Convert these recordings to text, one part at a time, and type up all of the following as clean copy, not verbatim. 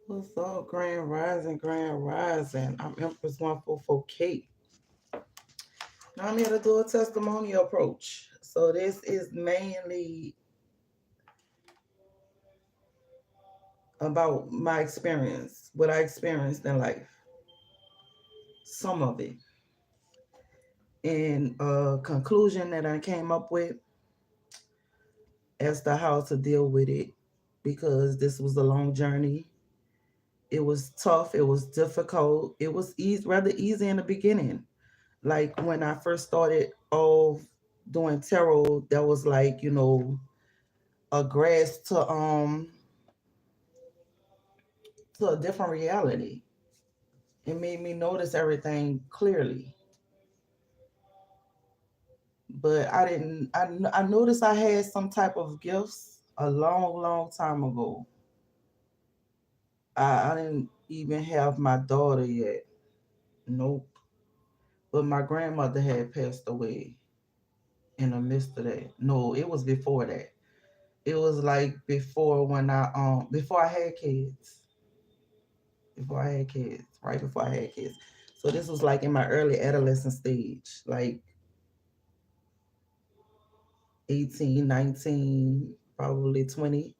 What's up, Grand Rising, Grand Rising? I'm Empress 144K. Now I'm here to do a testimonial approach. So this is mainly about my experience, what I experienced in life, some of it. And a conclusion that I came up with as to how to deal with it because this was a long journey. It was tough, it was difficult, it was rather easy in the beginning. Like when I first started off doing tarot, that was like, a grass to a different reality. It made me notice everything clearly. But I noticed I had some type of gifts a long, long time ago. I didn't even have my daughter yet. Nope. But my grandmother had passed away in the midst of that. No, it was before that. It was like before I had kids. Before I had kids. Right before I had kids. So this was like in my early adolescent stage, like 18, 19, probably 20.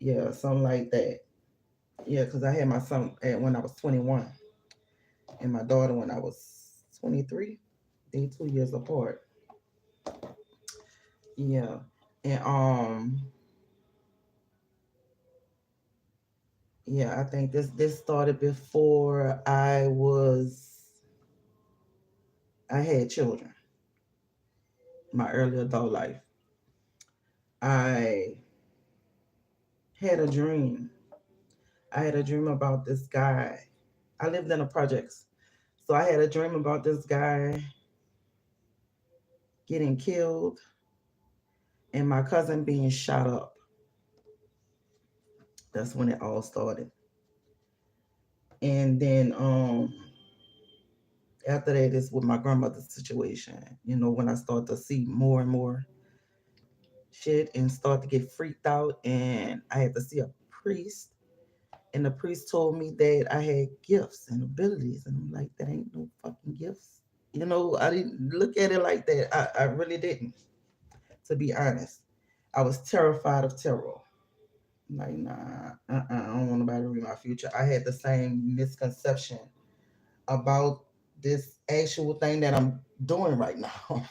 Yeah, something like that. Yeah, because I had my son when I was 21 and my daughter when I was 23. They 2 years apart. Yeah. And yeah, I think this started before I had children, my early adult life. I had a dream. I had a dream about this guy. I lived in the projects. So I had a dream about this guy getting killed and my cousin being shot up. That's when it all started. And then after that is with my grandmother's situation. When I start to see more and more shit and start to get freaked out and I had to see a priest and the priest told me that I had gifts and abilities and I'm like, that ain't no fucking gifts. I didn't look at it like that. I really didn't, to be honest. I was terrified of tarot. Like, nah, I don't want nobody to read my future. I had the same misconception about this actual thing that I'm doing right now.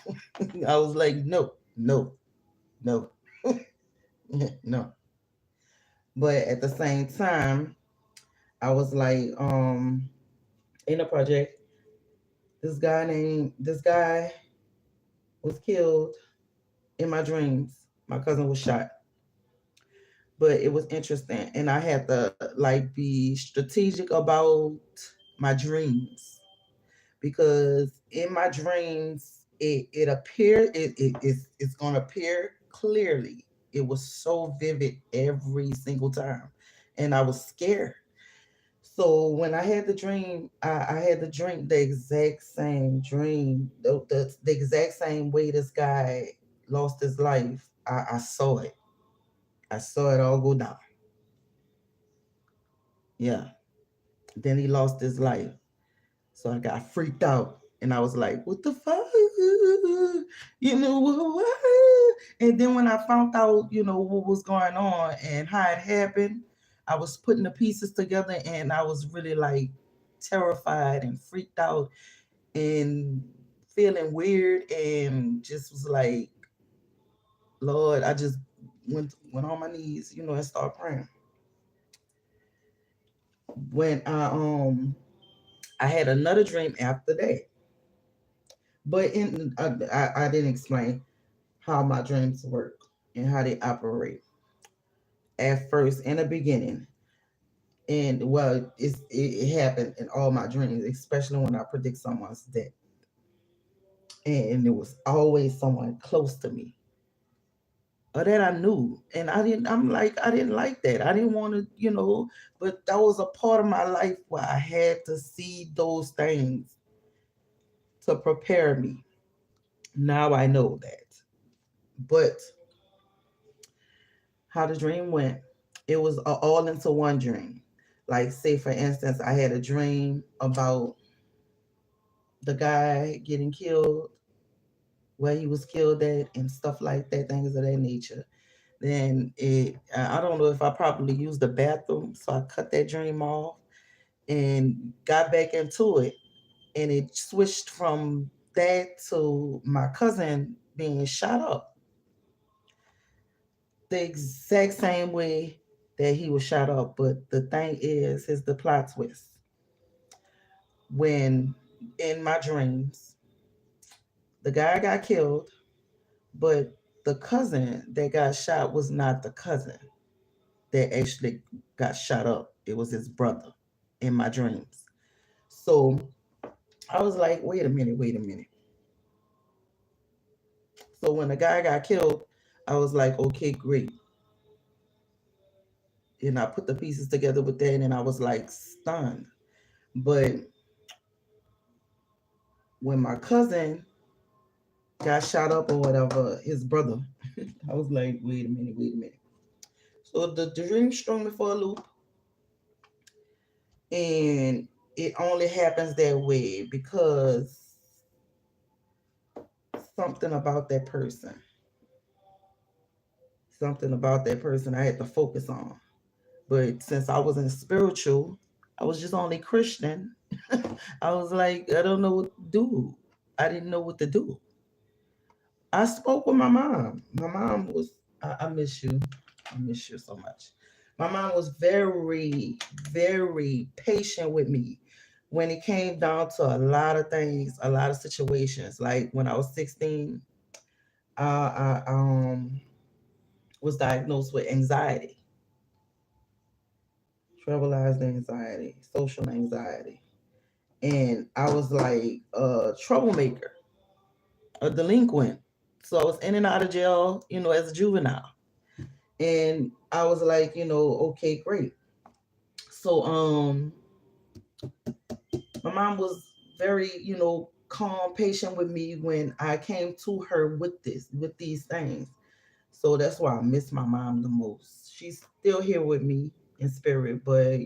I was like, no, no, no, no. But at the same time, I was like, in a project, this guy was killed in my dreams. My cousin was shot. But it was interesting. And I had to like be strategic about my dreams because in my dreams it appeared it's gonna appear clearly. It was so vivid every single time. And I was scared. So when I had the dream, I had the dream, the exact same dream, the exact same way this guy lost his life. I saw it. I saw it all go down. Yeah. Then he lost his life. So I got freaked out and I was like, what the fuck? What? And then when I found out, what was going on and how it happened, I was putting the pieces together and I was really like terrified and freaked out and feeling weird and just was like, Lord, I just went on my knees, and started praying. When I had another dream after that. But I didn't explain how my dreams work and how they operate at first in the beginning. And well, it happened in all my dreams, especially when I predict someone's death. And it was always someone close to me or that I knew. And I didn't like that. I didn't want to, but that was a part of my life where I had to see those things to prepare me. Now I know that. But how the dream went, it was all into one dream. Like, say for instance, I had a dream about the guy getting killed, where he was killed at, and stuff like that, things of that nature. Then I don't know if I probably used the bathroom, so I cut that dream off and got back into it, and it switched from that to my cousin being shot up the exact same way that he was shot up. But the thing is the plot twist. When in my dreams, the guy got killed, but the cousin that got shot was not the cousin that actually got shot up. It was his brother in my dreams. So I was like, wait a minute, wait a minute. So when the guy got killed, I was like, okay, great. And I put the pieces together with that, and I was like stunned. But when my cousin got shot up or whatever, his brother, I was like, wait a minute, wait a minute. So the dream strung me for a loop, and it only happens that way because something about that person, something about that person I had to focus on. But since I wasn't spiritual, I was just only Christian. I was like, I don't know what to do. I didn't know what to do. I spoke with my mom. My mom was, I miss you. I miss you so much. My mom was very, very patient with me when it came down to a lot of things, a lot of situations. Like when I was 16, I was diagnosed with anxiety, troublized anxiety, social anxiety. And I was like a troublemaker, a delinquent. So I was in and out of jail, as a juvenile. And I was like, okay, great. So my mom was very, calm, patient with me when I came to her with these things. So that's why I miss my mom the most. She's still here with me in spirit, but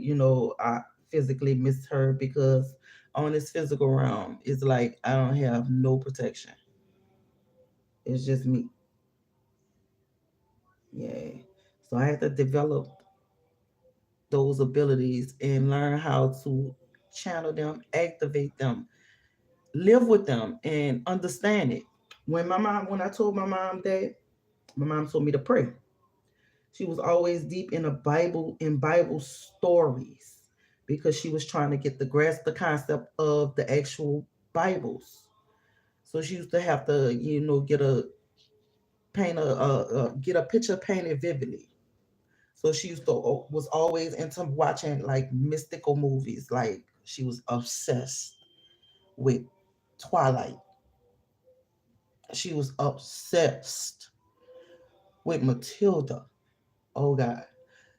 I physically miss her because on this physical realm, it's like I don't have no protection. It's just me. Yeah. So I had to develop those abilities and learn how to channel them, activate them, live with them, and understand it. When I told my mom that, my mom told me to pray. She was always deep in Bible stories because she was trying to get the grasp the concept of the actual Bibles. So she used to have to, get a picture painted vividly. So she used to was always into watching like mystical movies. Like she was obsessed with Twilight. She was obsessed with Matilda. Oh God.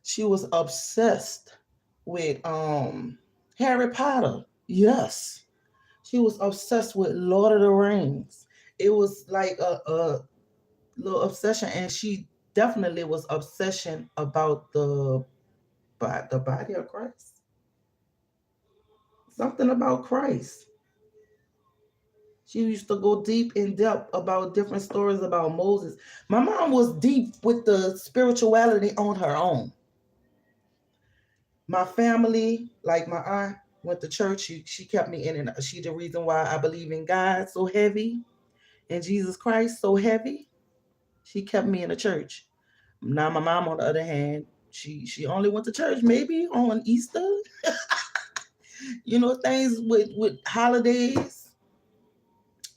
She was obsessed with Harry Potter. Yes. She was obsessed with Lord of the Rings. It was like a little obsession, and she definitely was obsession about the body of Christ. Something about Christ. She used to go deep in depth about different stories about Moses. My mom was deep with the spirituality on her own. My family, like my aunt, went to church. She kept me in, and she the reason why I believe in God so heavy and Jesus Christ so heavy. She kept me in the church. Now my mom, on the other hand, she only went to church maybe on Easter. Things with holidays.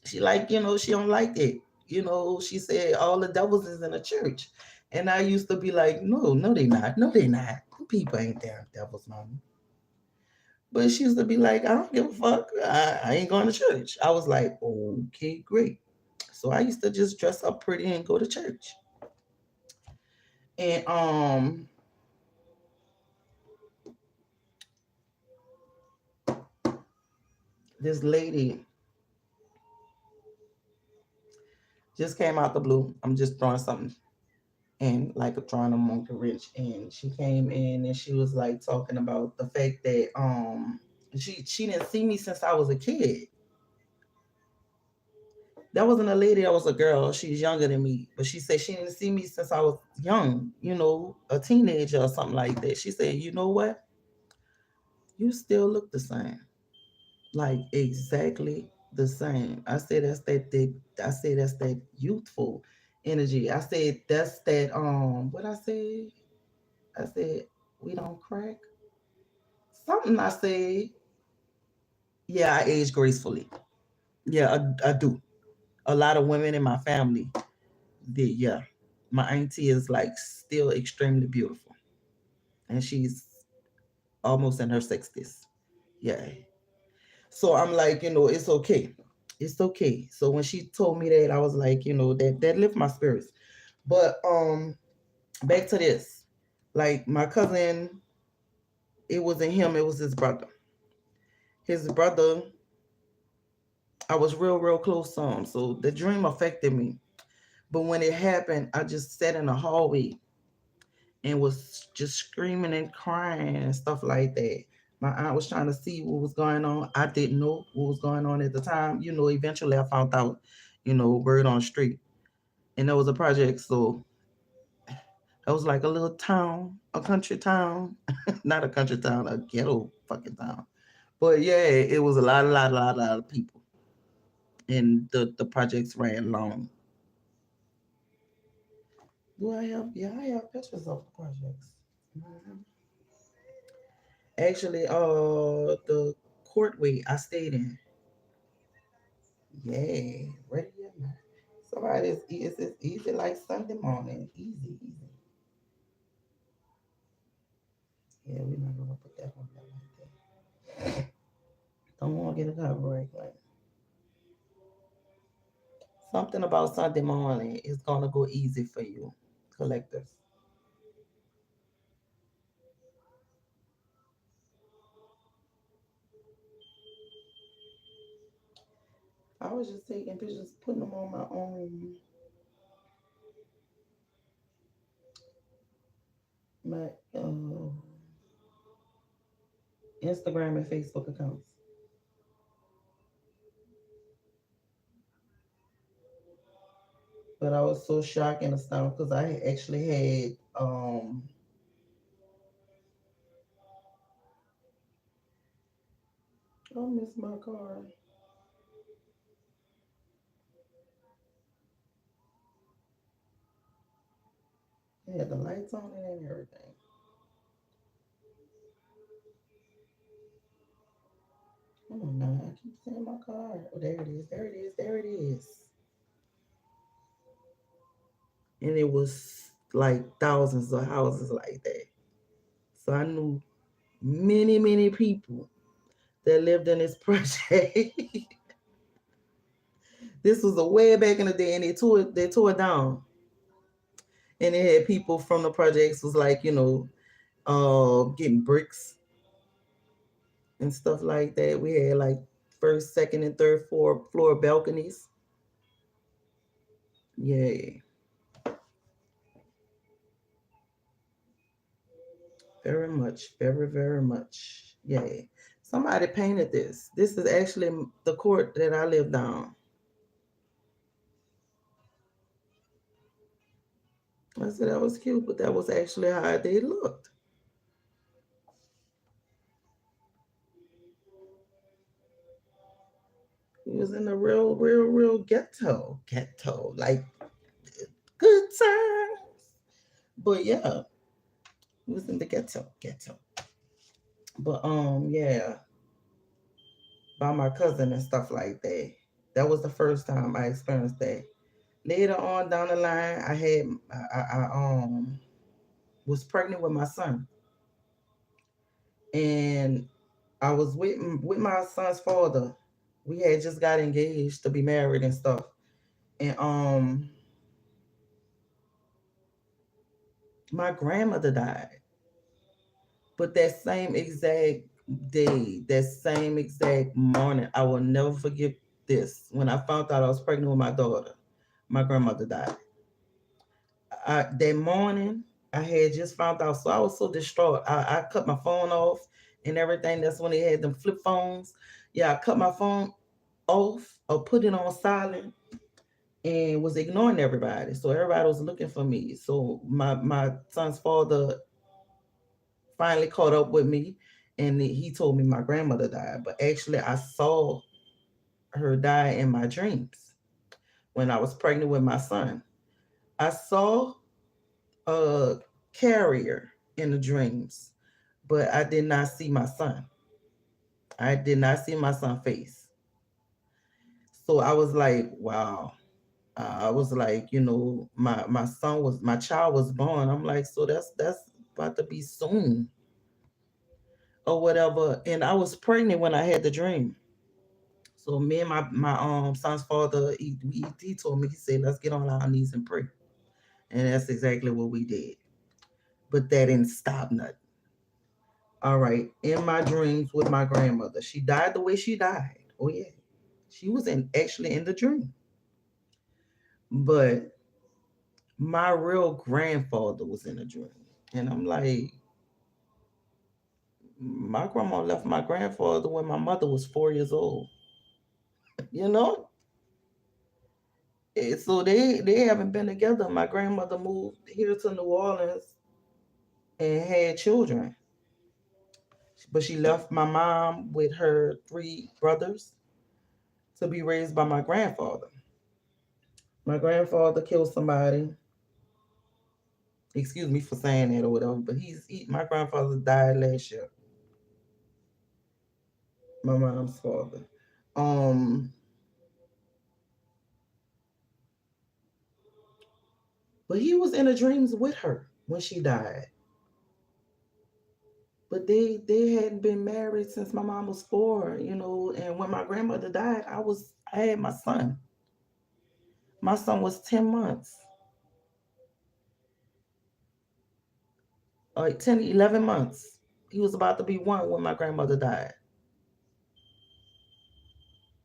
She like, she don't like it. She said all the devils is in the church. And I used to be like, no, they not. No, they not. People ain't damn devils, mama. But she used to be like, I don't give a fuck. I ain't going to church. I was like, okay, great. So I used to just dress up pretty and go to church. And this lady just came out the blue. I'm just throwing something and like trying to monkey wrench. And she came in and she was like talking about the fact that she didn't see me since I was a kid. That wasn't a lady, that was a girl. She's younger than me, but she said she didn't see me since I was young, a teenager or something like that. She said, you know what? You still look the same, like exactly the same. I said that's that youthful energy. I said that's that what I said we don't crack. Something I said, yeah, I age gracefully. Yeah, I do. A lot of women in my family did, yeah. My auntie is like still extremely beautiful. And she's almost in her 60s. Yeah. So I'm like, it's okay. It's okay. So when she told me that, I was like, that lift my spirits. But back to this. Like my cousin, it wasn't him, it was his brother. His brother, I was real, real close to him. So the dream affected me. But when it happened, I just sat in the hallway and was just screaming and crying and stuff like that. My aunt was trying to see what was going on. I didn't know what was going on at the time. Eventually I found out, word on the street. And there was a project, so it was like a little town, a country town. Not a country town, a ghetto fucking town. But yeah, it was a lot of people. And the projects ran long. Do I have? Yeah, I have pictures of the projects. Mhm. Actually, the courtway I stayed in. Yeah, ready or not. Somebody is easy like Sunday morning. Easy, easy. Yeah, we're not gonna put that one there like that. Don't want to get a copyright claim. Something about Sunday morning is gonna go easy for you, collectors. I was just taking pictures, putting them on my own, my Instagram and Facebook accounts. But I was so shocked and astounded because I actually had I missed my car. It had the lights on it and everything. Oh no, I keep saying my car. Oh, there it is, there it is, there it is. And it was like thousands of houses like that. So I knew many, many people that lived in this project. This was a way back in the day, and they tore it down. And it had people from the projects was like, getting bricks and stuff like that. We had like first, second, and third floor balconies. Yeah, very much, very, very much. Yeah. Somebody painted this. This is actually the court that I lived on. I said that was cute, but that was actually how they looked. It was in the real, real, real ghetto. Ghetto. Like good times. But yeah, it was in the ghetto. Ghetto. But yeah, by my cousin and stuff like that. That was the first time I experienced that. Later on down the line, I was pregnant with my son, and I was with my son's father. We had just got engaged to be married and stuff, and my grandmother died. But that same exact day, that same exact morning, I will never forget this. When I found out I was pregnant with my daughter, my grandmother died. That morning, I had just found out, so I was so distraught. I cut my phone off and everything. That's when they had them flip phones. Yeah, I cut my phone off or put it on silent and was ignoring everybody. So everybody was looking for me. So my son's father finally caught up with me, and he told me my grandmother died. But actually, I saw her die in my dreams when I was pregnant with my son. I saw a carrier in the dreams, but I did not see my son. I did not see my son's face. So I was like, wow. I was like, my child was born. I'm like, so that's about to be soon or whatever. And I was pregnant when I had the dream. So me and my son's father, he told me, he said, let's get on our knees and pray. And that's exactly what we did. But that didn't stop nothing. All right. In my dreams with my grandmother, she died the way she died. Oh yeah. She was actually in the dream. But my real grandfather was in a dream. And I'm like, my grandma left my grandfather when my mother was 4 years old. You know? So they haven't been together. My grandmother moved here to New Orleans and had children. But she left my mom with her three brothers to be raised by my grandfather. My grandfather killed somebody. Excuse me for saying that or whatever, but my grandfather died last year. My mom's father. Um, but he was in the dreams with her when she died. But they hadn't been married since my mom was 4, and when my grandmother died, I had my son. My son was 10 months. Like 10, 11 months. He was about to be 1 when my grandmother died.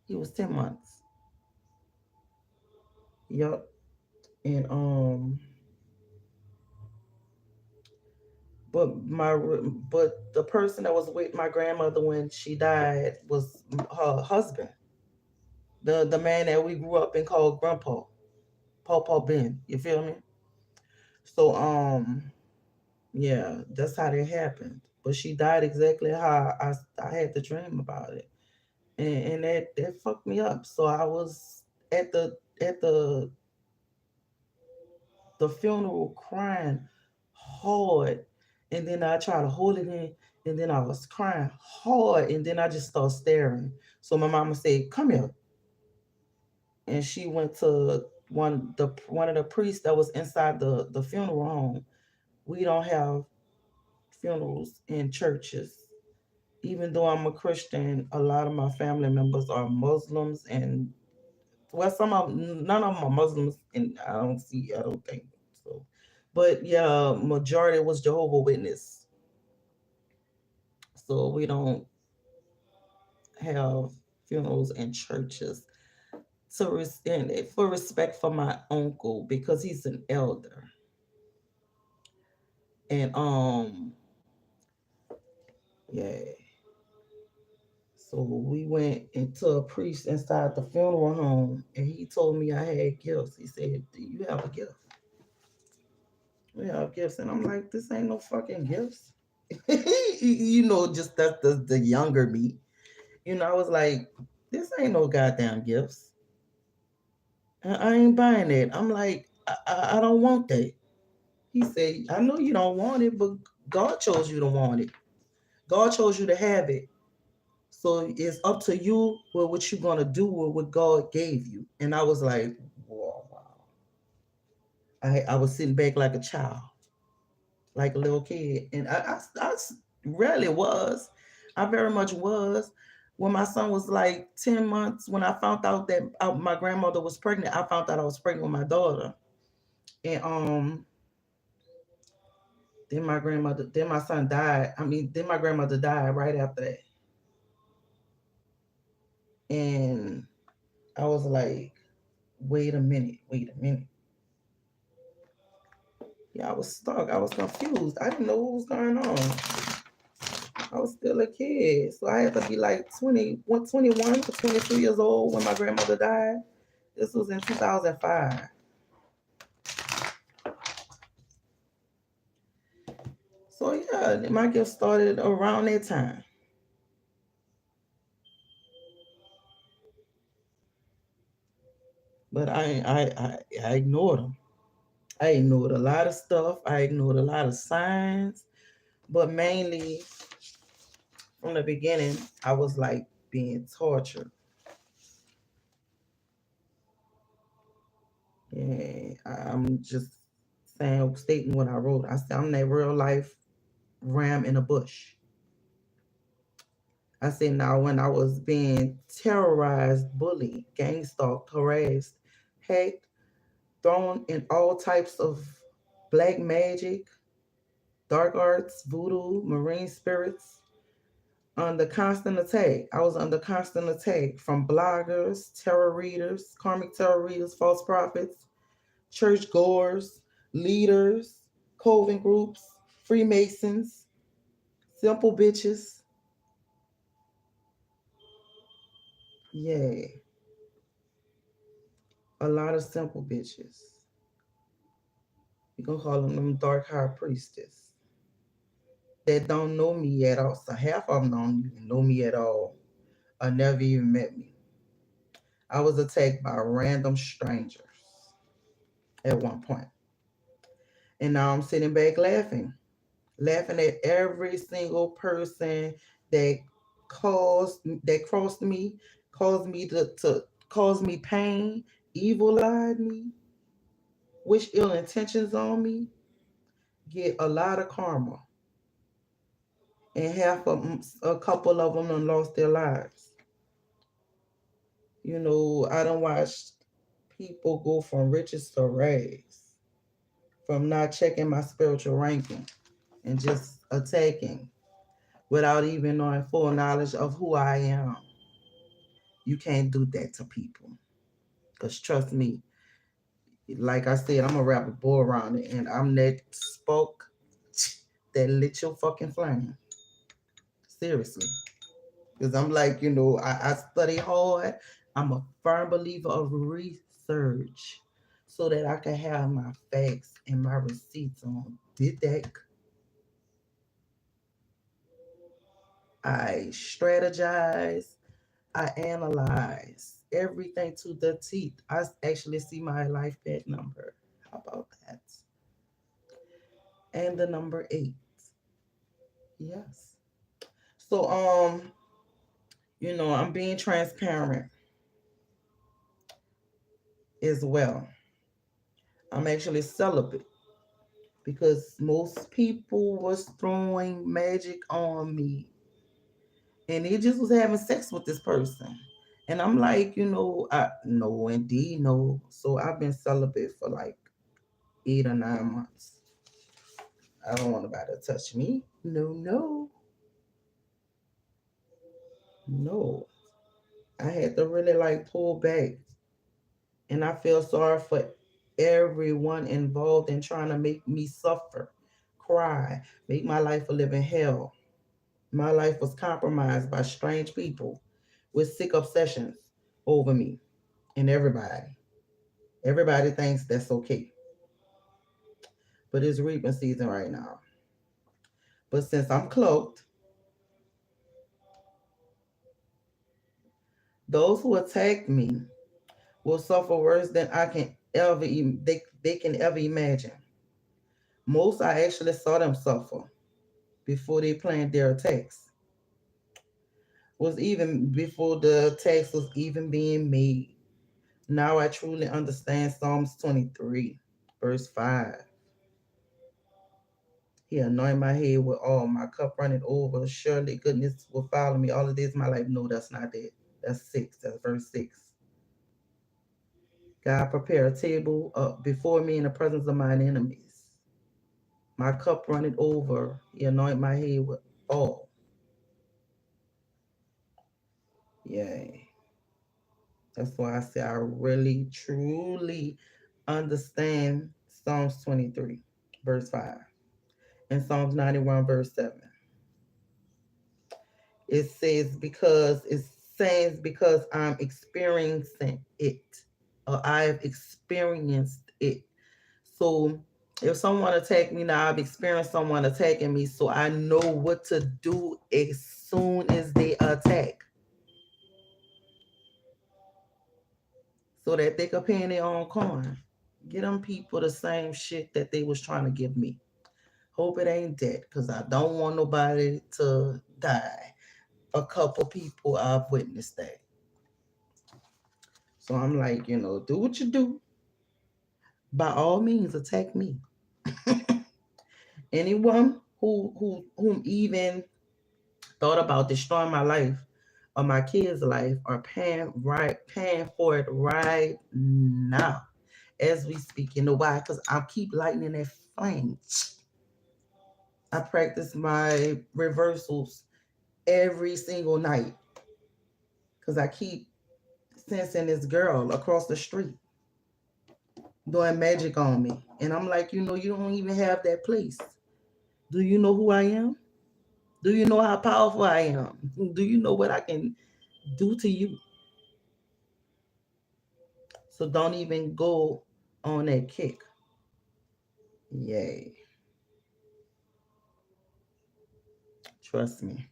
He was 10 months. Yup. And but my but the person that was with my grandmother when she died was her husband, the man that we grew up and called Grandpa, Paw Ben. You feel me? So yeah, that's how that happened. But she died exactly how I had the dream about it, and that fucked me up. So I was at the funeral crying hard, and then I tried to hold it in, and then I was crying hard, and then I just started staring. So my mama said, "Come here," and she went to one of the priests that was inside the funeral home. We don't have funerals in churches. Even though I'm a Christian, a lot of my family members are Muslims, and well, none of them are Muslims, and I don't think so. But yeah, majority was Jehovah Witness, so we don't have funerals in churches. And for respect for my uncle because he's an elder, and yeah. So we went into a priest inside the funeral home, and he told me I had gifts. He said, "Do you have a gift?" We have gifts, and I'm like, "This ain't no fucking gifts." Just that's the younger me. I was like, "This ain't no goddamn gifts. I ain't buying it." I'm like, I don't want that." He said, "I know you don't want it, but God chose you to want it. God chose you to have it. So it's up to you with what you're gonna do with what God gave you." And I was like, "Whoa, wow." I was sitting back like a child, like a little kid, and I really was. I very much was. When my son was like 10 months, when I found out that my grandmother was pregnant, I found out I was pregnant with my daughter, and then my son died. I mean, then my grandmother died right after that, and I was like, wait a minute. Yeah, I was stuck. I was confused. I didn't know what was going on. I was still a kid. So I had to be like 21 to 22 years old when my grandmother died. This was in 2005. So yeah, my gift started around that time. But I ignored them. I ignored a lot of stuff. I ignored a lot of signs. But mainly from the beginning, I was like being tortured. Yeah, I'm just stating what I wrote. I said I'm that real life ram in a bush. I said now when I was being terrorized, bullied, gang stalked, harassed, hacked, thrown in all types of black magic, dark arts, voodoo, marine spirits, under constant attack. I was under constant attack from bloggers, tarot readers, karmic tarot readers, false prophets, church goers, leaders, coven groups, Freemasons, simple bitches. Yeah, a lot of simple bitches. You can call them dark high priestess that don't know me at all. So half of them don't even know me at all or never even met me. I was attacked by random strangers at one point. And now I'm sitting back laughing at every single person that that crossed me, caused me to cause me pain, evil eyed me, wish ill intentions on me, get a lot of karma. And a couple of them done lost their lives. You know, I done watched people go from riches to rags, from not checking my spiritual ranking and just attacking without even knowing full knowledge of who I am. You can't do that to people. Because trust me, like I said, I'm a rapper boy around it, and I'm that spoke that lit your fucking flame. Seriously. Because I'm like, I study hard. I'm a firm believer of research so that I can have my facts and my receipts on. Did that? I strategize. I analyze everything to the teeth. I actually see my life path number. How about that? And the number 8. Yes. So I'm being transparent as well. I'm actually celibate because most people was throwing magic on me and they just was having sex with this person. And I'm like, I no indeed no. So I've been celibate for like 8 or 9 months. I don't want nobody to touch me. No, no, no. I had to really like pull back. And I feel sorry for everyone involved in trying to make me suffer, cry, make my life a living hell. My life was compromised by strange people with sick obsessions over me and everybody. Everybody thinks that's okay. But it's reaping season right now. But since I'm cloaked, those who attacked me will suffer worse than I can ever they can ever imagine. Most I actually saw them suffer before they planned their attacks. Was even before the attacks was even being made. Now I truly understand Psalms 23, verse 5. He anointed my head with oil, my cup running over. Surely goodness will follow me all the days of my life. No, that's not it. That's 6. That's verse 6. God prepare a table before me in the presence of mine enemies. My cup running over. He anointed my head with oil. Yay. That's why I say I really, truly understand Psalms 23, verse 5. In Psalms 91, verse 7, it says, because I'm experiencing it, or I've experienced it. So if someone attacked me now, I've experienced someone attacking me, so I know what to do as soon as they attack, so that they could pay in their own coin. Get them people the same shit that they was trying to give me. Hope it ain't that, because I don't want nobody to die. A couple people I've witnessed that. So I'm like, do what you do. By all means, attack me. Anyone whom even thought about destroying my life or my kids' life are paying for it right now as we speak. You know why? Because I keep lighting that flame. I practice my reversals every single night because I keep sensing this girl across the street doing magic on me. And I'm like, you don't even have that place. Do you know who I am? Do you know how powerful I am? Do you know what I can do to you? So don't even go on that kick. Yay. Trust me.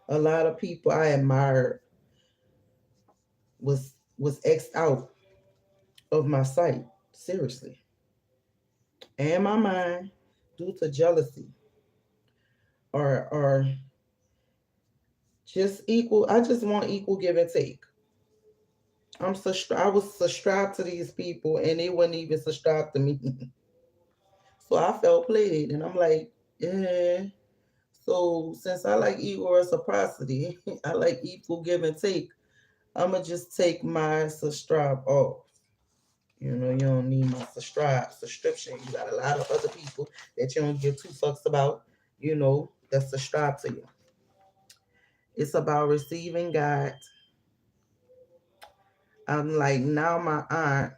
A lot of people I admired was X'd out of my sight. Seriously. And my mind due to jealousy or just equal. I just want equal give and take. I was subscribed to these people and they wouldn't even subscribe to me. So I felt played and I'm like, yeah. So since I like equal reciprocity, I like equal give and take, I'ma just take my subscribe off. You don't need my subscription. You got a lot of other people that you don't give two fucks about, that subscribe to you. It's about receiving God. I'm like, now my aunt,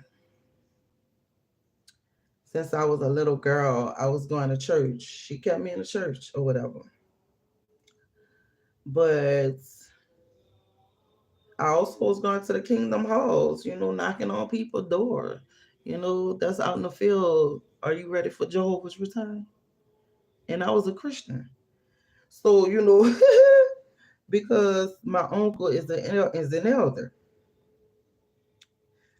since I was a little girl, I was going to church. She kept me in the church or whatever. But I also was going to the kingdom halls, knocking on people's door. That's out in the field. Are you ready for Jehovah's return? And I was a Christian. So, because my uncle is an elder.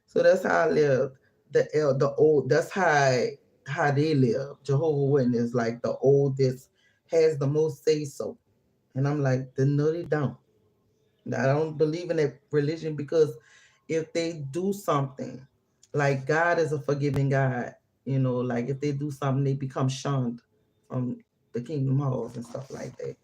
So that's how I lived. The old that's how they live. Jehovah Witness, like the oldest has the most say so. And I'm like, no, they don't. I don't believe in that religion because if they do something, like God is a forgiving God, like if they do something, they become shunned from the kingdom halls and stuff like that.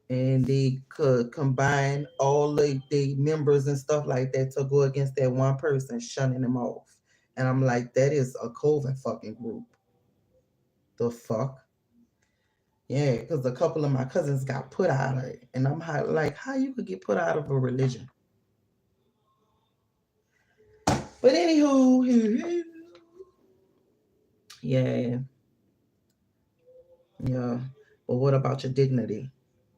And they could combine all the members and stuff like that to go against that one person, shunning them off. And I'm like, that is a coven fucking group. The fuck? Yeah, because a couple of my cousins got put out of it. And I'm like, how you could get put out of a religion? But anywho, yeah, yeah. But what about your dignity?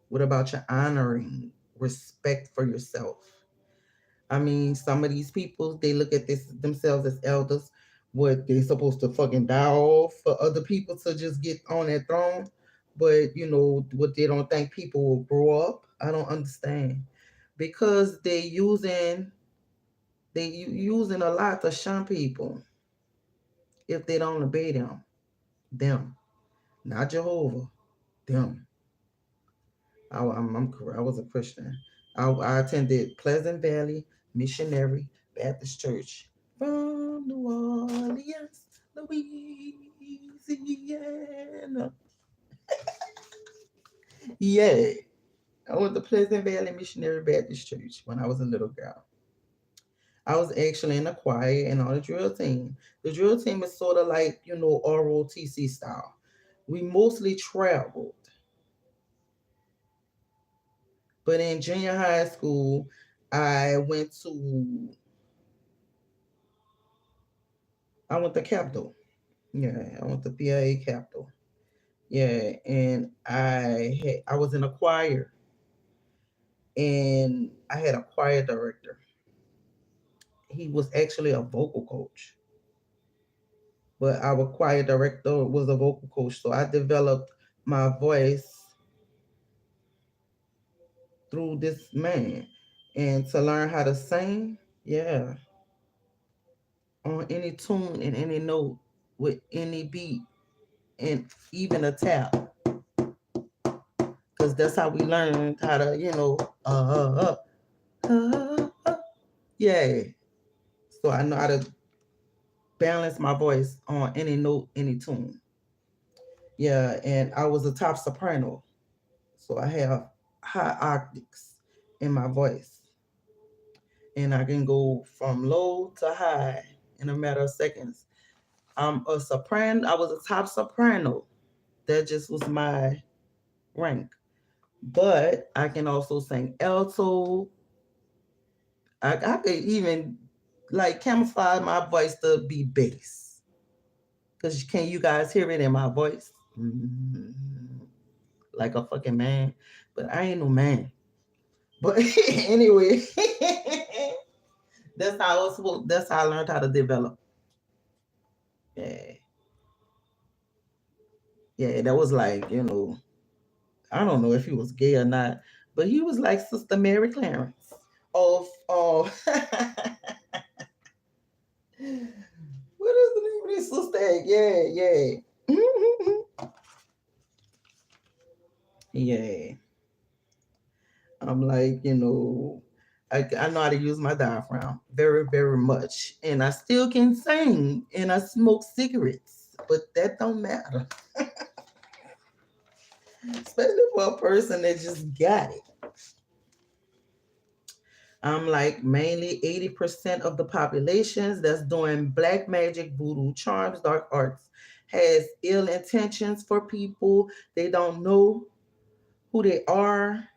What about your honoring, respect for yourself? I mean, some of these people, they look at themselves as elders. What, they supposed to fucking die off for other people to just get on that throne? But what, they don't think people will grow up? I don't understand. Because they using a lot to shun people if they don't obey them, not Jehovah, them. I was a Christian. I attended Pleasant Valley Missionary Baptist Church from New Orleans, Louisiana. Yeah, I went to Pleasant Valley Missionary Baptist Church when I was a little girl. I was actually in the choir and on the drill team. The drill team is sort of like, ROTC style. We mostly traveled. But in junior high school, I went to Capital. Yeah, I went to PIA Capital. Yeah, and I was in a choir, and I had a choir director. He was actually a vocal coach, but our choir director was a vocal coach. So I developed my voice through this man, and to learn how to sing, yeah, on any tune and any note with any beat and even a tap, because that's how we learned how to, yeah. So I know how to balance my voice on any note, any tune. Yeah, and I was a top soprano, so I have high octaves in my voice, and I can go from low to high in a matter of seconds. I'm a soprano. I was a top soprano. That just was my rank. But I can also sing alto. I could even like camouflage my voice to be bass. Cause can you guys hear it in my voice? Like a fucking man. But I ain't no man. But anyway, that's how I learned how to develop. Yeah. Yeah, that was like, I don't know if he was gay or not, but he was like Sister Mary Clarence. Oh, what is the name of this sister? Yeah, yeah. Yeah. I'm like, I know how to use my diaphragm very, very much. And I still can sing and I smoke cigarettes, but that don't matter. Especially for a person that just got it. I'm like mainly 80% of the populations that's doing black magic, voodoo, charms, dark arts has ill intentions for people. They don't know who they are.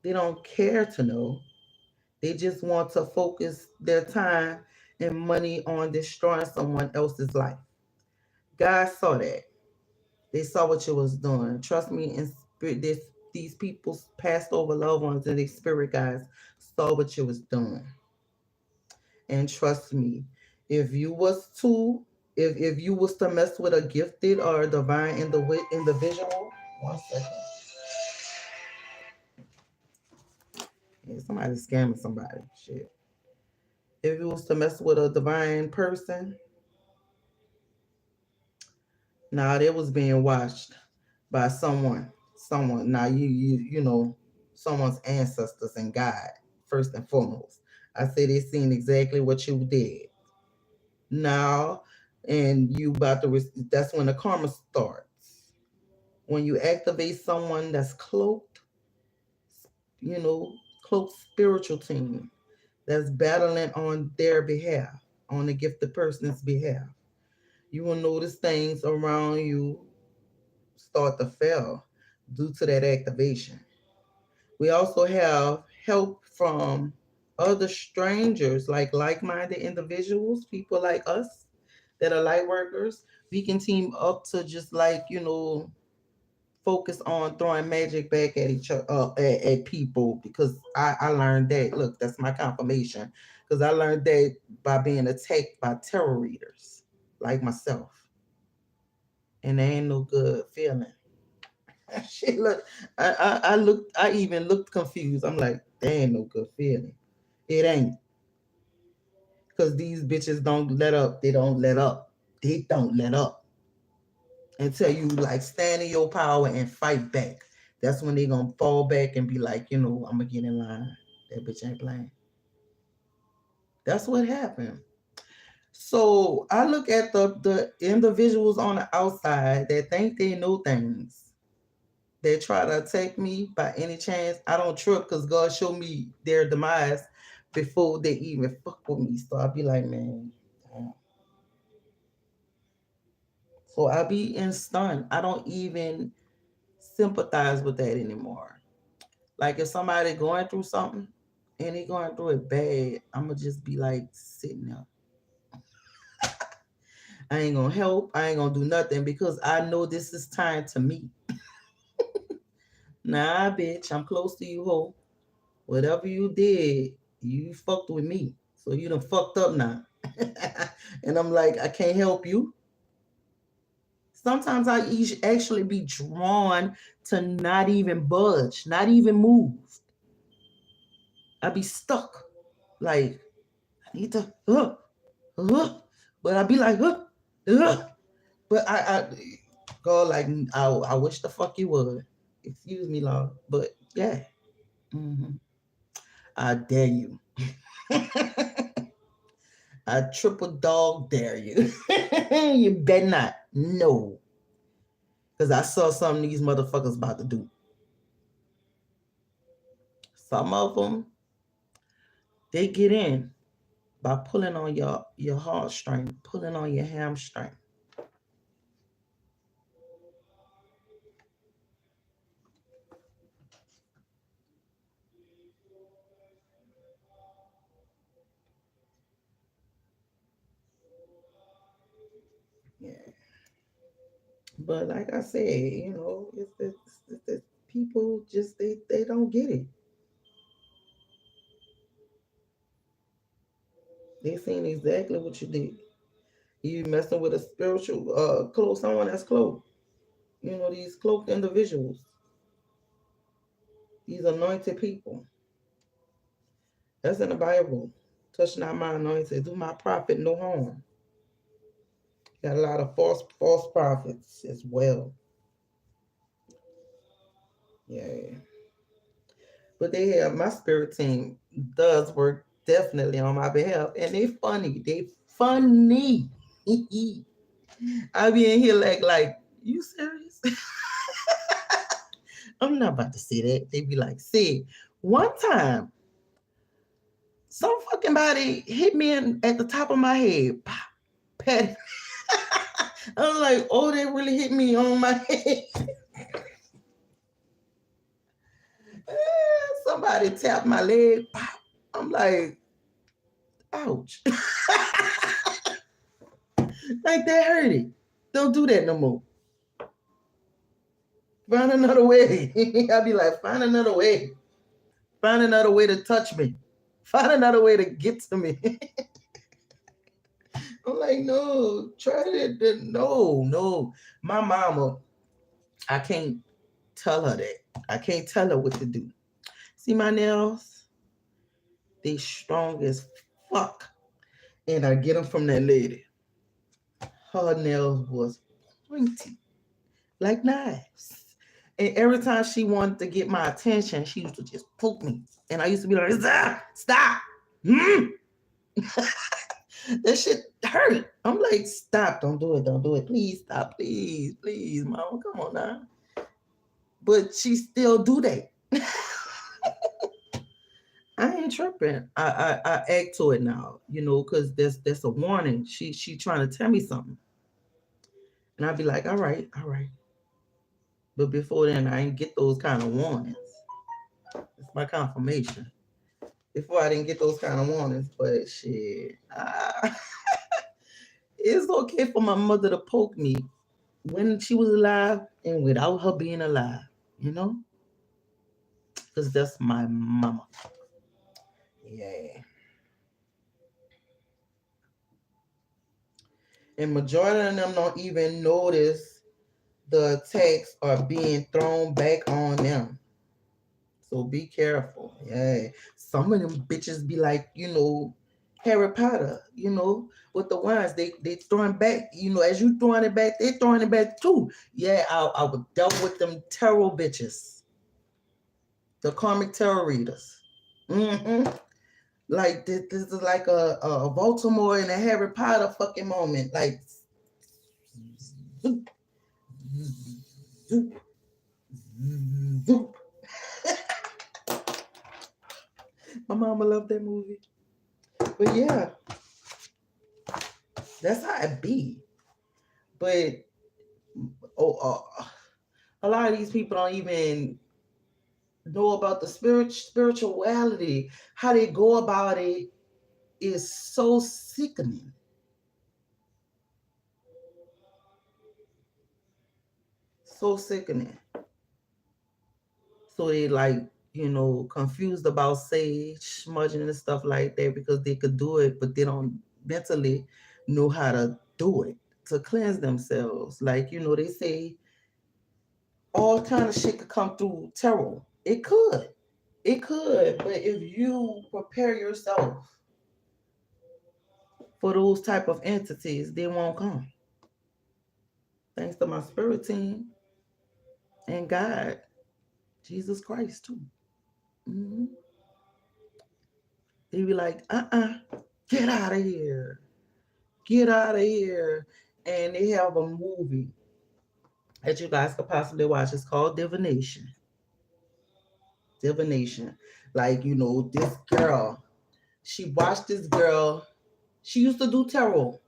They don't care to know. They just want to focus their time and money on destroying someone else's life. God saw that. They saw what you was doing. Trust me, in spirit, these people's passed over loved ones and their spirit guides saw what you was doing. And trust me, if you was to if you was to mess with a gifted or a divine individual, one second. Yeah, somebody's scamming somebody. Shit. If you was to mess with a divine person, now they was being watched by someone. Someone. Now someone's ancestors and God, first and foremost. I say they seen exactly what you did. Now and you about to that's when the karma starts. When you activate someone that's you know, cloaked spiritual team that's battling on their behalf, on the gifted person's behalf, you will notice things around you start to fail due to that activation. We also have help from other strangers, like-minded individuals, people like us that are light workers. We can team up to just focus on throwing magic back at each other, at people, because I learned that. Look, that's my confirmation, because I learned that by being attacked by terror readers like myself, and they ain't no good feeling. Shit, look, I even looked confused. I'm like, there ain't no good feeling. It ain't, because these bitches don't let up. They don't let up. They don't let up until you like stand in your power and fight back. That's when they gonna fall back and be like, I'm gonna get in line. That bitch ain't playing. That's what happened. So I look at the individuals on the outside that think they know things. They try to attack me by any chance. I don't trip because God showed me their demise before they even fuck with me. So I'll be like, man. Damn. So I'll be in stun. I don't even sympathize with that anymore. Like if somebody going through something and they going through it bad, I'ma just be like sitting there. I ain't gonna help. I ain't gonna do nothing because I know this is time to meet. Nah, bitch, I'm close to you, ho. Whatever you did, you fucked with me. So you done fucked up now. And I'm like, I can't help you. Sometimes I actually be drawn to not even budge, not even move. I be stuck. Like, I need to, but I be like, but I go like, I wish the fuck you would. Excuse me, Lord. But yeah, hmm I dare you. I triple dog dare you. You better not. No. Because I saw some of these motherfuckers about to do. Some of them, they get in by pulling on your heartstring, pulling on your hamstring. Yeah. But like I said, it's people just they don't get it. They seen exactly what you did. You messing with a spiritual close someone that's close. These cloaked individuals, these anointed people. That's in the Bible. Touch not my anointed, do my prophet no harm. Got a lot of false prophets as well. Yeah. But they have my spirit team does work definitely on my behalf. And they funny. They funny. I be in here like, you serious? I'm not about to say that. They be like, see, one time, some fucking body hit me at the top of my head. Pop, pat. I was like, oh, they really hit me on my head. Somebody tapped my leg. Pop. I'm like, ouch. Like that hurt it. Don't do that no more. Find another way. I'll be like, find another way. Find another way to touch me. Find another way to get to me. I'm like, no, try it. No. My mama, I can't tell her that. I can't tell her what to do. See my nails? They strong as fuck. And I get them from that lady. Her nails was pointy, like knives. And every time she wanted to get my attention, she used to just poke me. And I used to be like, stop. That shit hurt. I'm like, stop, don't do it. Please stop, please, mama, come on now. But she still do that. I ain't tripping. I act to it now, because there's a warning. She trying to tell me something. And I'd be like, all right. But before then, I ain't get those kind of warnings. It's my confirmation. Before I didn't get those kind of warnings, but shit. It's okay for my mother to poke me when she was alive and without her being alive, Because that's my mama. Yeah. And majority of them don't even notice the attacks are being thrown back on them. So be careful. Yeah. Some of them bitches be like, Harry Potter, with the ones they throwing back, as you throwing it back, they throwing it back too. Yeah, I would dealt with them tarot bitches. The karmic tarot readers. Mm-hmm. Like this is like a Baltimore and a Harry Potter fucking moment. Like zoop, zoop, zoop. My mama loved that movie. But yeah, that's how it be. But a lot of these people don't even know about the spirituality. How they go about it is so sickening. So sickening. So they like, confused about sage, smudging and stuff like that because they could do it, but they don't mentally know how to do it to cleanse themselves. Like, they say all kind of shit could come through tarot. It could. It could. But if you prepare yourself for those type of entities, they won't come. Thanks to my spirit team and God, Jesus Christ too. Mm-hmm. They be like, get out of here. Get out of here. And they have a movie that you guys could possibly watch. It's called Divination. Divination. Like, this girl, she watched this girl. She used to do tarot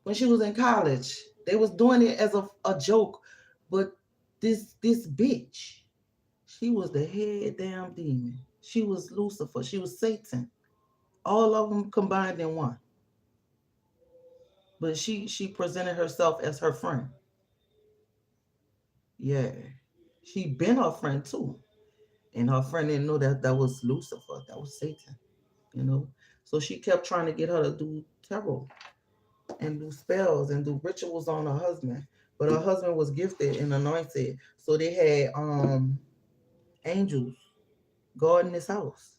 when she was in college. They was doing it as a joke. But this bitch, she was the head damn demon. She was Lucifer. She was Satan. All of them combined in one. But she presented herself as her friend. Yeah. She been her friend too. And her friend didn't know that was Lucifer. That was Satan. So she kept trying to get her to do tarot and do spells and do rituals on her husband. But her husband was gifted and anointed. So they had angels guarding his house.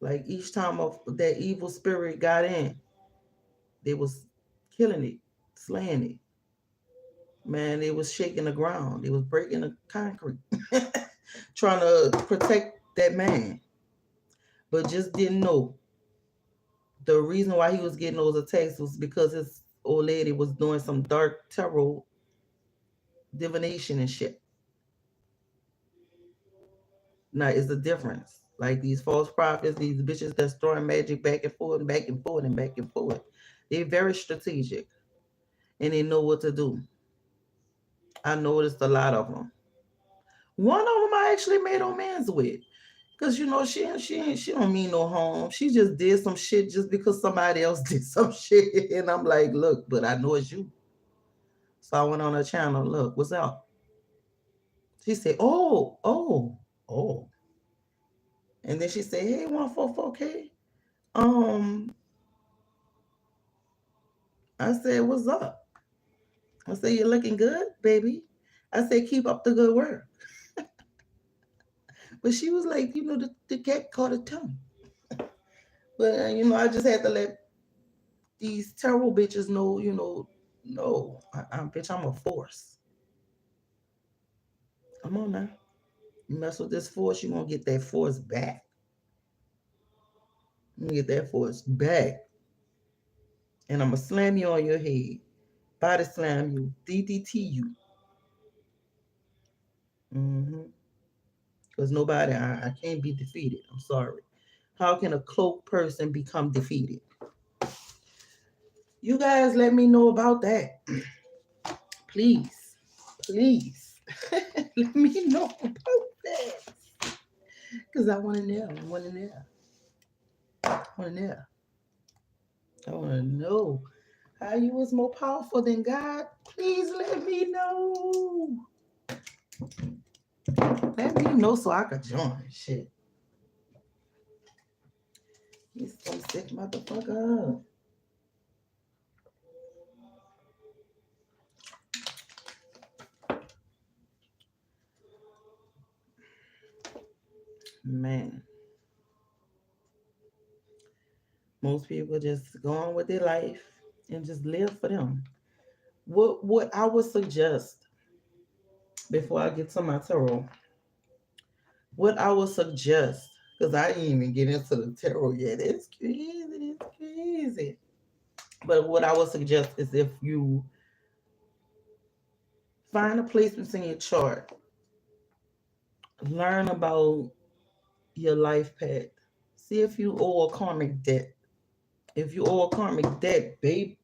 Like each time of that evil spirit got in, they was killing it, slaying it. Man, they was shaking the ground. They was breaking the concrete, trying to protect that man. But just didn't know the reason why he was getting those attacks was because his old lady was doing some dark tarot divination and shit. Now, it's the difference. Like these false prophets, these bitches that's throwing magic back and forth and back and forth and back and forth. They're very strategic and they know what to do. I noticed a lot of them. One of them I actually made amends with. Cause she don't mean no harm. She just did some shit just because somebody else did some shit. And I'm like, look, but I know it's you. So I went on her channel, look, what's up? She said, oh. And then she said, hey, 144K. I said, what's up? I said, you're looking good, baby. I said, keep up the good work. But she was like, the cat caught a tongue. But, I just had to let these terrible bitches know, no, bitch, I'm a force. Come on now. You mess with this force, you're going to get that force back. You get that force back. And I'm going to slam you on your head. Body slam you. DDT you. Because nobody, I can't be defeated. I'm sorry. How can a cloaked person become defeated? You guys let me know about that. Please. Let me know about that. Because I want to know. I want to know how you was more powerful than God. Please let me know. Let me know so I could join. Shit. He's some sick motherfucker. Man. Most people just go on with their life and just live for them. What I would suggest before I get to my tarot, what I would suggest, because I didn't even get into the tarot yet. It's crazy. But what I would suggest is if you find a placements in your chart, learn about your life path. See if you owe a karmic debt. If you owe a karmic debt, baby,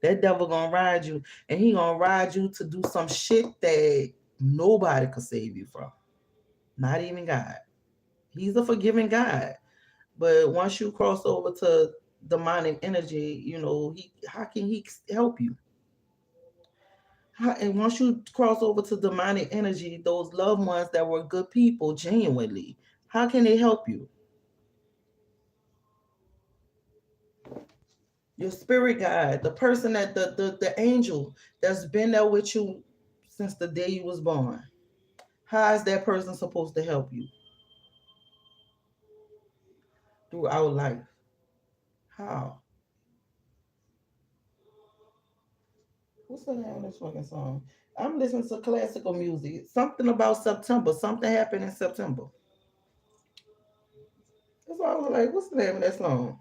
that devil gonna ride you, and he gonna ride you to do some shit that nobody could save you from. Not even God. He's a forgiving God. But once you cross over to demonic energy, how can he help you? And once you cross over to demonic energy, those loved ones that were good people genuinely, how can they help you? Your spirit guide, the person that the angel that's been there with you since the day you was born. How is that person supposed to help you throughout life? How? What's the name of this fucking song? I'm listening to classical music. Something about September. Something happened in September. That's why I was like, what's the name of that song?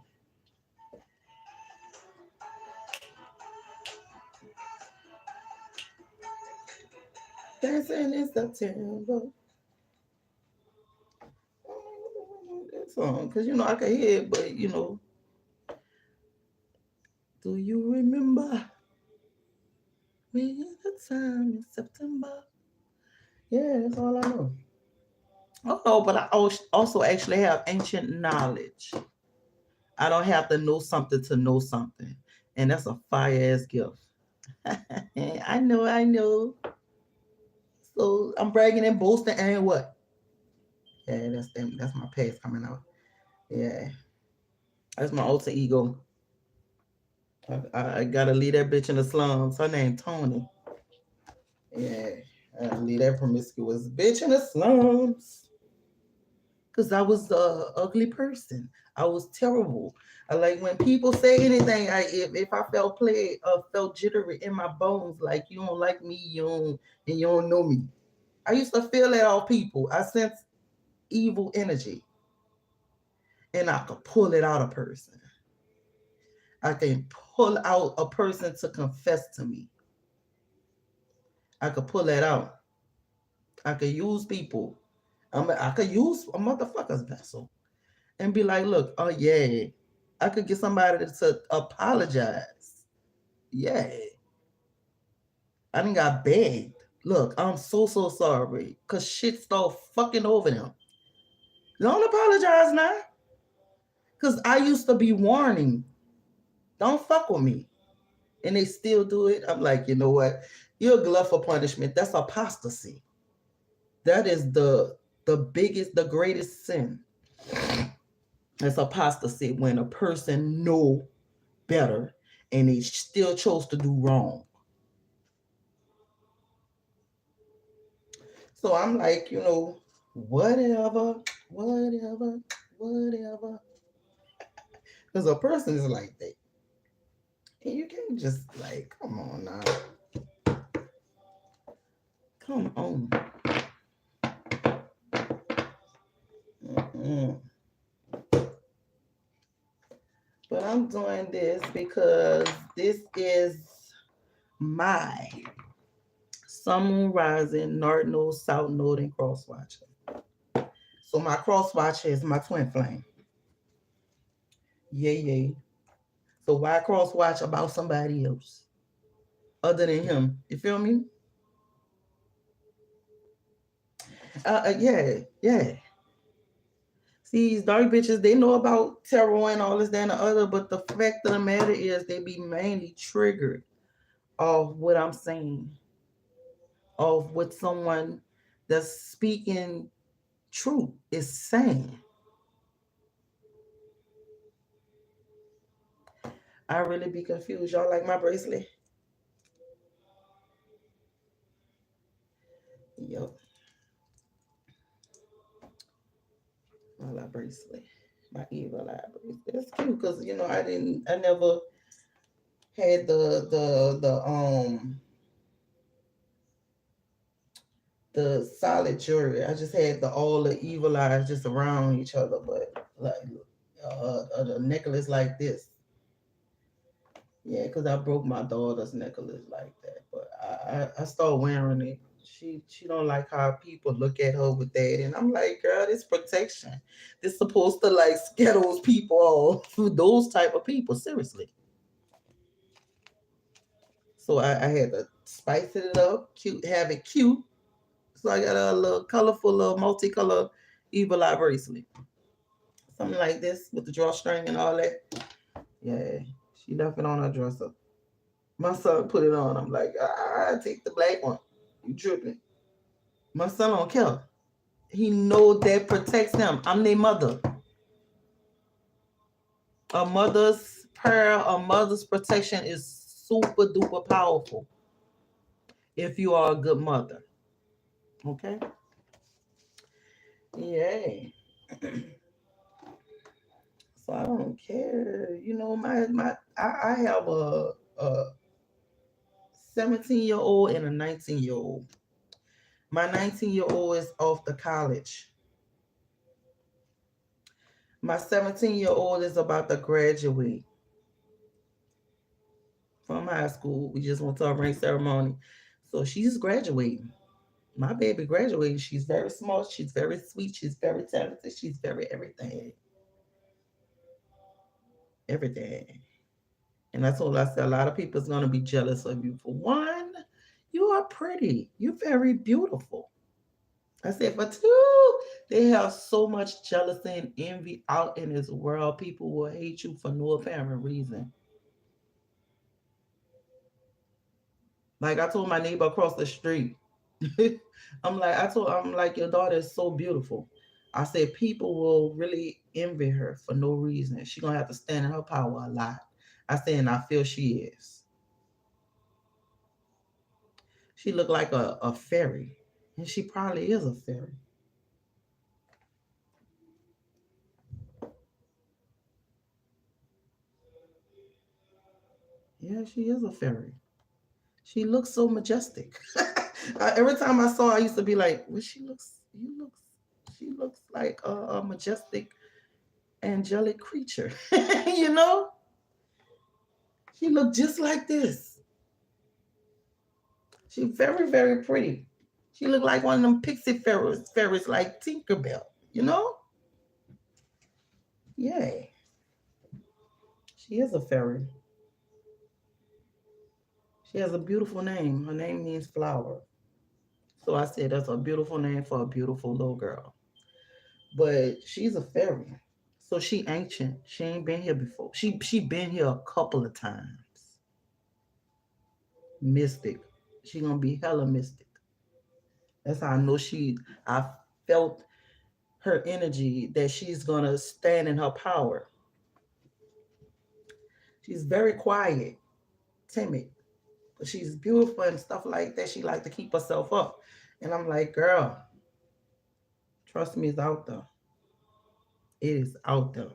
Dancing in September. That song, because I can hear it, but do you remember when the time in September? Yeah, that's all I know. Oh no, but I also actually have ancient knowledge. I don't have to know something, and that's a fire ass gift. I know. So I'm bragging and boasting, and what? Yeah, that's them. That's my past coming out. Yeah, that's my alter ego. I gotta leave that bitch in the slums. Her name Tony. Yeah, I gotta leave that promiscuous bitch in the slums. Cause I was a ugly person. I was terrible. I like when people say anything. If I felt played or felt jittery in my bones, like you don't like me, you don't know me. I used to feel that off people. I sense evil energy, and I could pull it out of a person. I can pull out a person to confess to me. I could pull that out. I could use people. I could use a motherfucker's vessel and be like, look, oh yeah, I could get somebody to apologize. Yeah, I done got begged. Look, I'm so sorry, cause shit started fucking over them. Don't apologize now, cause I used to be warning, don't fuck with me, and they still do it. I'm like, you know what? You're a glove for punishment. That's apostasy. That is the biggest, the greatest sin. That's apostasy when a person know better and they still chose to do wrong. So I'm like, whatever, whatever, whatever. Because a person is like that. And you can't just like, come on now. Come on. Mm-mm. But I'm doing this because this is my Sun Moon Rising, North Node, South Node, and Cross Watcher. So my Cross Watcher is my twin flame. Yay, yay. So why cross watch about somebody else other than him? You feel me? Yeah, yeah. See, these dark bitches, they know about tarot and all this, that, and the other, but the fact of the matter is they be mainly triggered of what I'm saying, of what someone that's speaking truth is saying. I really be confused. Y'all like my bracelet? Yep, my bracelet. My evil eye bracelet. It's cute because I never had the solid jewelry. I just had all the evil eyes just around each other, but like a necklace like this. Yeah, because I broke my daughter's necklace like that, but I started wearing it. She don't like how people look at her with that, and I'm like, girl, this protection. This supposed to like scare those people off, those type of people. Seriously. So I had to spice it up, cute, have it cute. So I got a little colorful, little multicolor evil eye bracelet. Something like this with the drawstring and all that. Yeah, she left it on her dresser. My son put it on. I'm like, take the black one. You tripping. My son don't care. He know that protects him. I'm their mother. A mother's prayer, a mother's protection is super duper powerful if you are a good mother. Okay? Yay. So I don't care. You know, I have a 17-year-old and a 19-year-old. My 19-year-old is off to college. My 17-year-old is about to graduate from high school. We just went to a ring ceremony. So she's graduating. My baby graduating. She's very smart. She's very sweet. She's very talented. She's very everything. Everything. And that's all I said. A lot of people's gonna be jealous of you. For one, you are pretty. You're very beautiful. I said for two, they have so much jealousy and envy out in this world. People will hate you for no apparent reason. Like I told my neighbor across the street, I'm like, your daughter is so beautiful. I said people will really envy her for no reason. She gonna have to stand in her power a lot. I said, and I feel she is. She looked like a fairy. And she probably is a fairy. Yeah, she is a fairy. She looks so majestic. Every time I saw her, I used to be like, well, she looks like a majestic, angelic creature. You know? She looked just like this. She's very, very pretty. She looked like one of them pixie fairies like Tinkerbell, you know? Yay. She is a fairy. She has a beautiful name. Her name means flower. So I said that's a beautiful name for a beautiful little girl. But she's a fairy. So she ancient. She ain't been here before. She been here a couple of times. Mystic. She gonna be hella mystic. That's how I know I felt her energy that she's gonna stand in her power. She's very quiet, timid, but she's beautiful and stuff like that. She like to keep herself up. And I'm like, girl, trust me, it's out there. It is out there.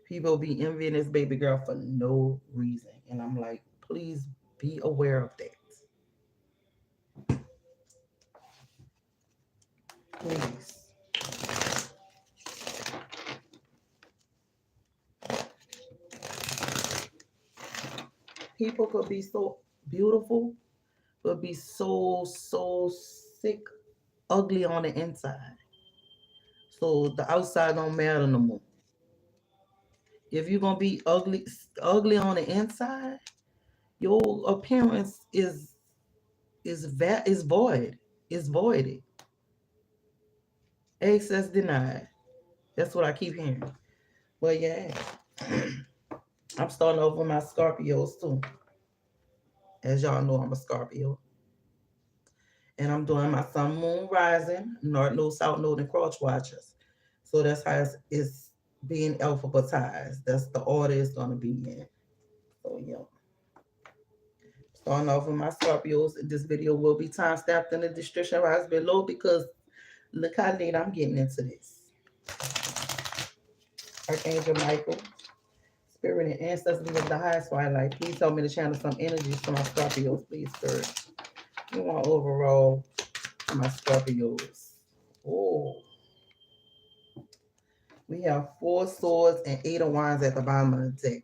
People be envying this baby girl for no reason. And I'm like, please be aware of that. Please. People could be so beautiful, but be so sick, ugly on the inside. So the outside don't matter no more. If you're gonna be ugly on the inside, your appearance is void. It's voided. Access denied. That's what I keep hearing. Well, yeah. I'm starting over my Scorpios too. As y'all know, I'm a Scorpio. And I'm doing my Sun Moon Rising, North Node, South Node, and Cross Watchers. So that's how it's being alphabetized. That's the order it's going to be in. So, yeah. Starting off with my Scorpios. This video will be time stamped in the description box below because look how late I'm getting into this. Archangel Michael, Spirit and Ancestors of the highest twilight. Please help me to channel some energies for my Scorpios, please, Spirit. We want overall my Scorpios. Oh. We have 4 swords and 8 of wands at the bottom of the deck.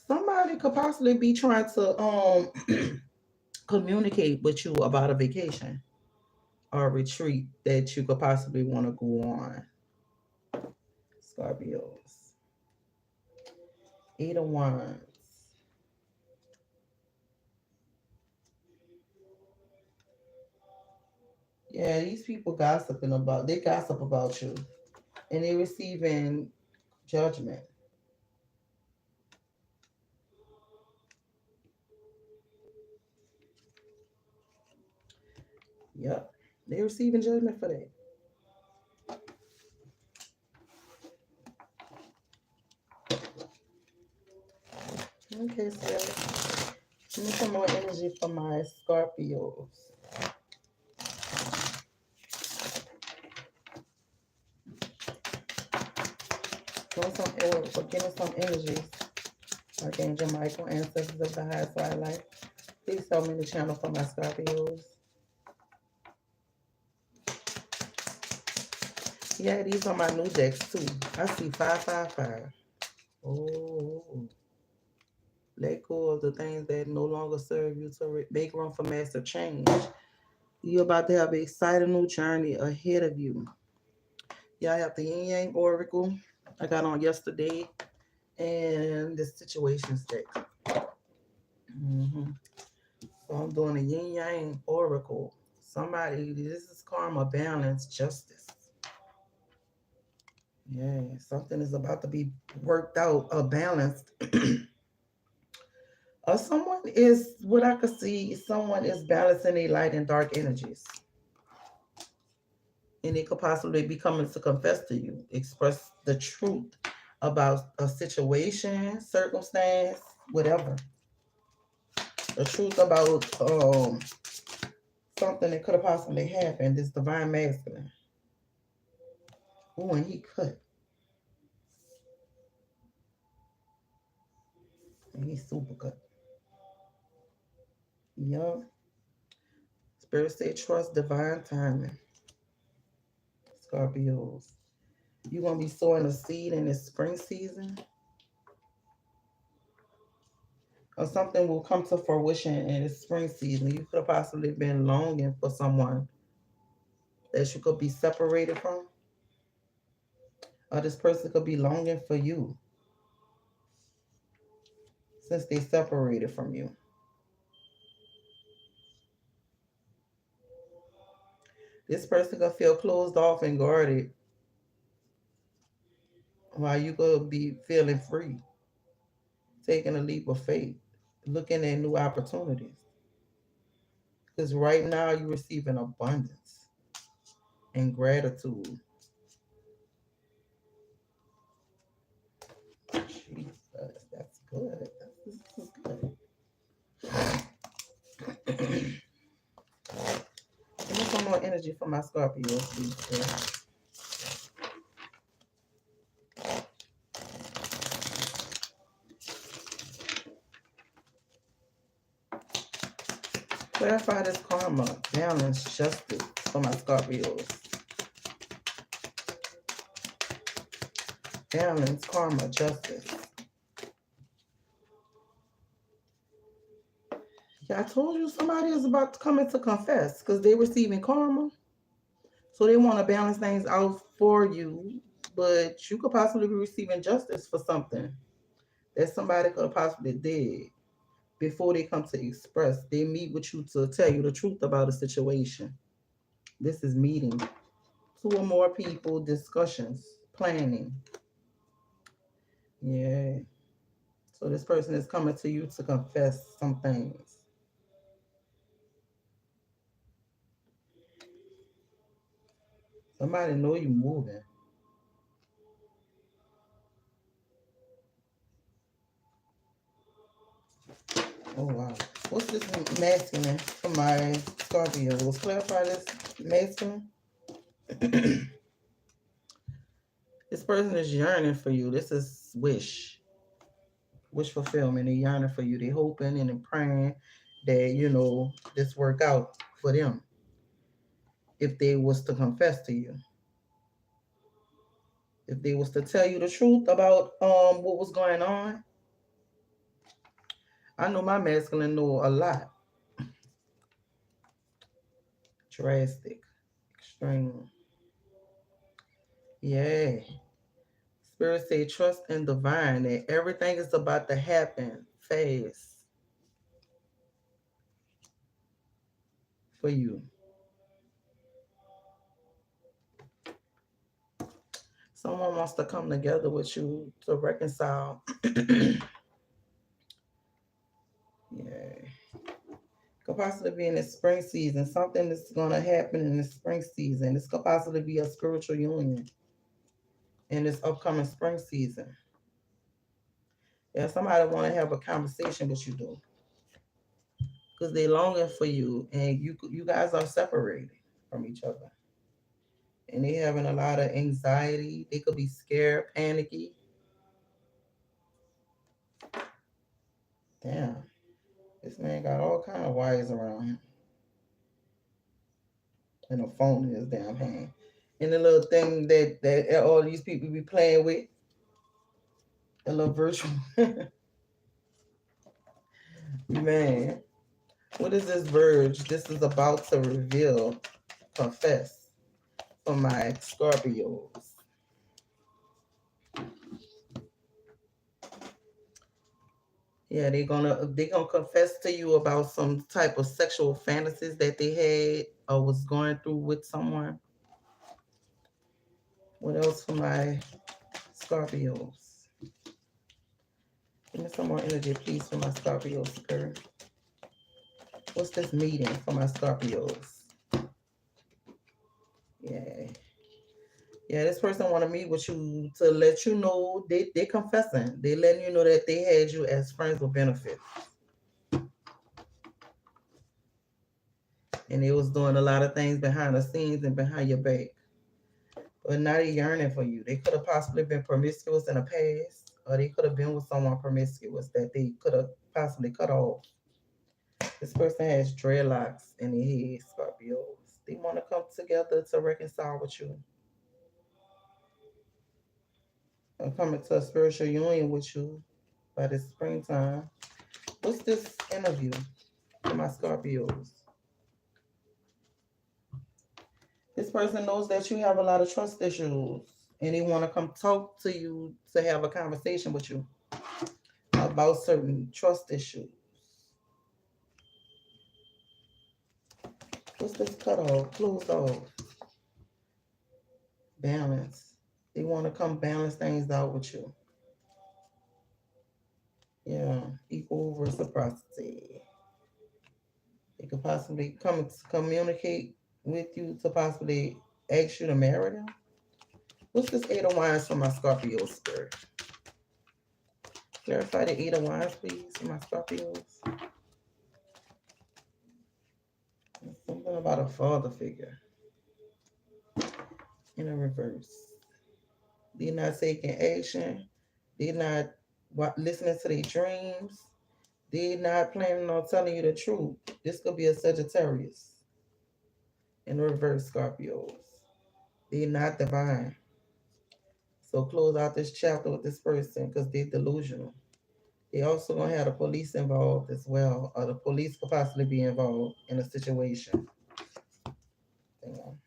Somebody could possibly be trying to communicate with you about a vacation or a retreat that you could possibly want to go on. Scorpios. 8 of wands. Yeah, these people they gossip about you. And they're receiving judgment. Yep. They're receiving judgment for that. Okay, so give me some more energy for my Scorpios. Give me some energies. Archangel Michael, ancestors of the highest light. Please help me to channel for my Scorpios. Yeah, these are my new decks too. I see 555. Oh, let go of the things that no longer serve you to make room for massive change. You're about to have an exciting new journey ahead of you. Yeah, I have the Yin Yang Oracle I got on yesterday and the Situations deck. Mm-hmm. So I'm doing a Yin Yang Oracle. Somebody, this is karma, balance, justice. Yeah, something is about to be worked out, balanced. Someone is, what I could see, someone is balancing their light and dark energies. And it could possibly be coming to confess to you, express the truth about a situation, circumstance, whatever. The truth about something that could have possibly happened. This divine masculine. Oh, and he cut. And he's super cut. Yup. Spirit say trust divine timing. Scorpios. You're going to be sowing a seed in this spring season. Or something will come to fruition in this spring season. You could have possibly been longing for someone that you could be separated from. Or this person could be longing for you since they separated from you. This person could feel closed off and guarded while you could be feeling free, taking a leap of faith, looking at new opportunities. Because right now you're receiving abundance and gratitude. Jesus, that's good. This is good. Give me some more energy for my Scorpio, please. Clarify this karma, balance, justice for my Scorpios. Balance, karma, justice. Yeah, I told you somebody is about to come in to confess because they're receiving karma. So they want to balance things out for you, but you could possibly be receiving justice for something that somebody could have possibly did before they come to express. They meet with you to tell you the truth about a situation. This is meeting. Two or more people, discussions, planning. Yeah. So this person is coming to you to confess some things. Somebody know you moving. Oh wow. What's this masculine for my Scorpio? Let's clarify this masculine. This person is yearning for you. This is wish fulfillment. They're yearning for you. They're hoping and praying that this work out for them. If they was to confess to you, if they was to tell you the truth about what was going on, I know my masculine know a lot. Drastic, extreme. Yeah. Spirit say trust in divine that everything is about to happen fast for you. Someone wants to come together with you to reconcile. Yeah. Could possibly be in the spring season. Something that's going to happen in the spring season. This could possibly be a spiritual union in this upcoming spring season. Yeah, somebody want to have a conversation with you, though, because they longing for you, and you guys are separated from each other, and they having a lot of anxiety. They could be scared, panicky. Damn, this man got all kind of wires around him, and a phone in his damn hand, and the little thing that all these people be playing with, a little virtual. Man, what is this verge? This is about to reveal, confess for my Scorpios. Yeah, they gonna confess to you about some type of sexual fantasies that they had or was going through with someone. What else for my Scorpios? Give me some more energy, please, for my Scorpios, spirit. What's this meeting for my Scorpios? Yeah. Yeah, this person want to meet with you to let you know they confessing. They letting you know that they had you as friends with benefits. And they was doing a lot of things behind the scenes and behind your back. But now they yearning for you. They could have possibly been promiscuous in the past, or they could have been with someone promiscuous that they could have possibly cut off. This person has dreadlocks in their head, Scorpios. They want to come together to reconcile with you. I'm coming to a spiritual union with you by this springtime. What's this interview for my Scorpios? This person knows that you have a lot of trust issues and they want to come talk to you to have a conversation with you about certain trust issues. What's this cut off? Closed off. Balance. They want to come balance things out with you. Yeah, equal reciprocity. They could possibly come to communicate with you to possibly ask you to marry them. What's this Eight of Wands for my Scorpio spirit? Clarify the Eight of Wands, please, for my Scorpios. Something about a father figure in a reverse. They're not taking action. They're not listening to their dreams. They're not planning on telling you the truth. This could be a Sagittarius in reverse, Scorpios. They're not divine. So close out this chapter with this person because they're delusional. They also gonna have the police involved as well, or the police could possibly be involved in a situation. Damn.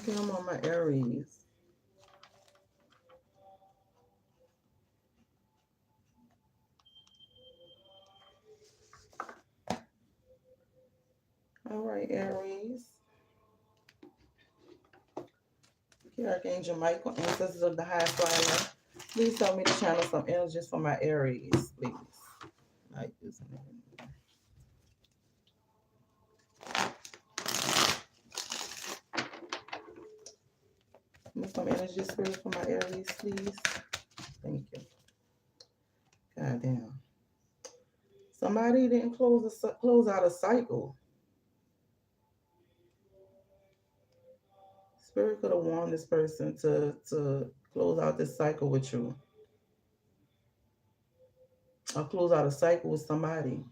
Okay, I'm on my Aries. All right, Aries. Okay, Archangel Michael, ancestors of the highest flying. Please tell me to channel some energies for my Aries, please. Like this. Give me some energy spirit for my Aries, please. Thank you. God damn. Somebody didn't close out a cycle. Spirit could have warned this person to close out this cycle with you, or close out a cycle with somebody.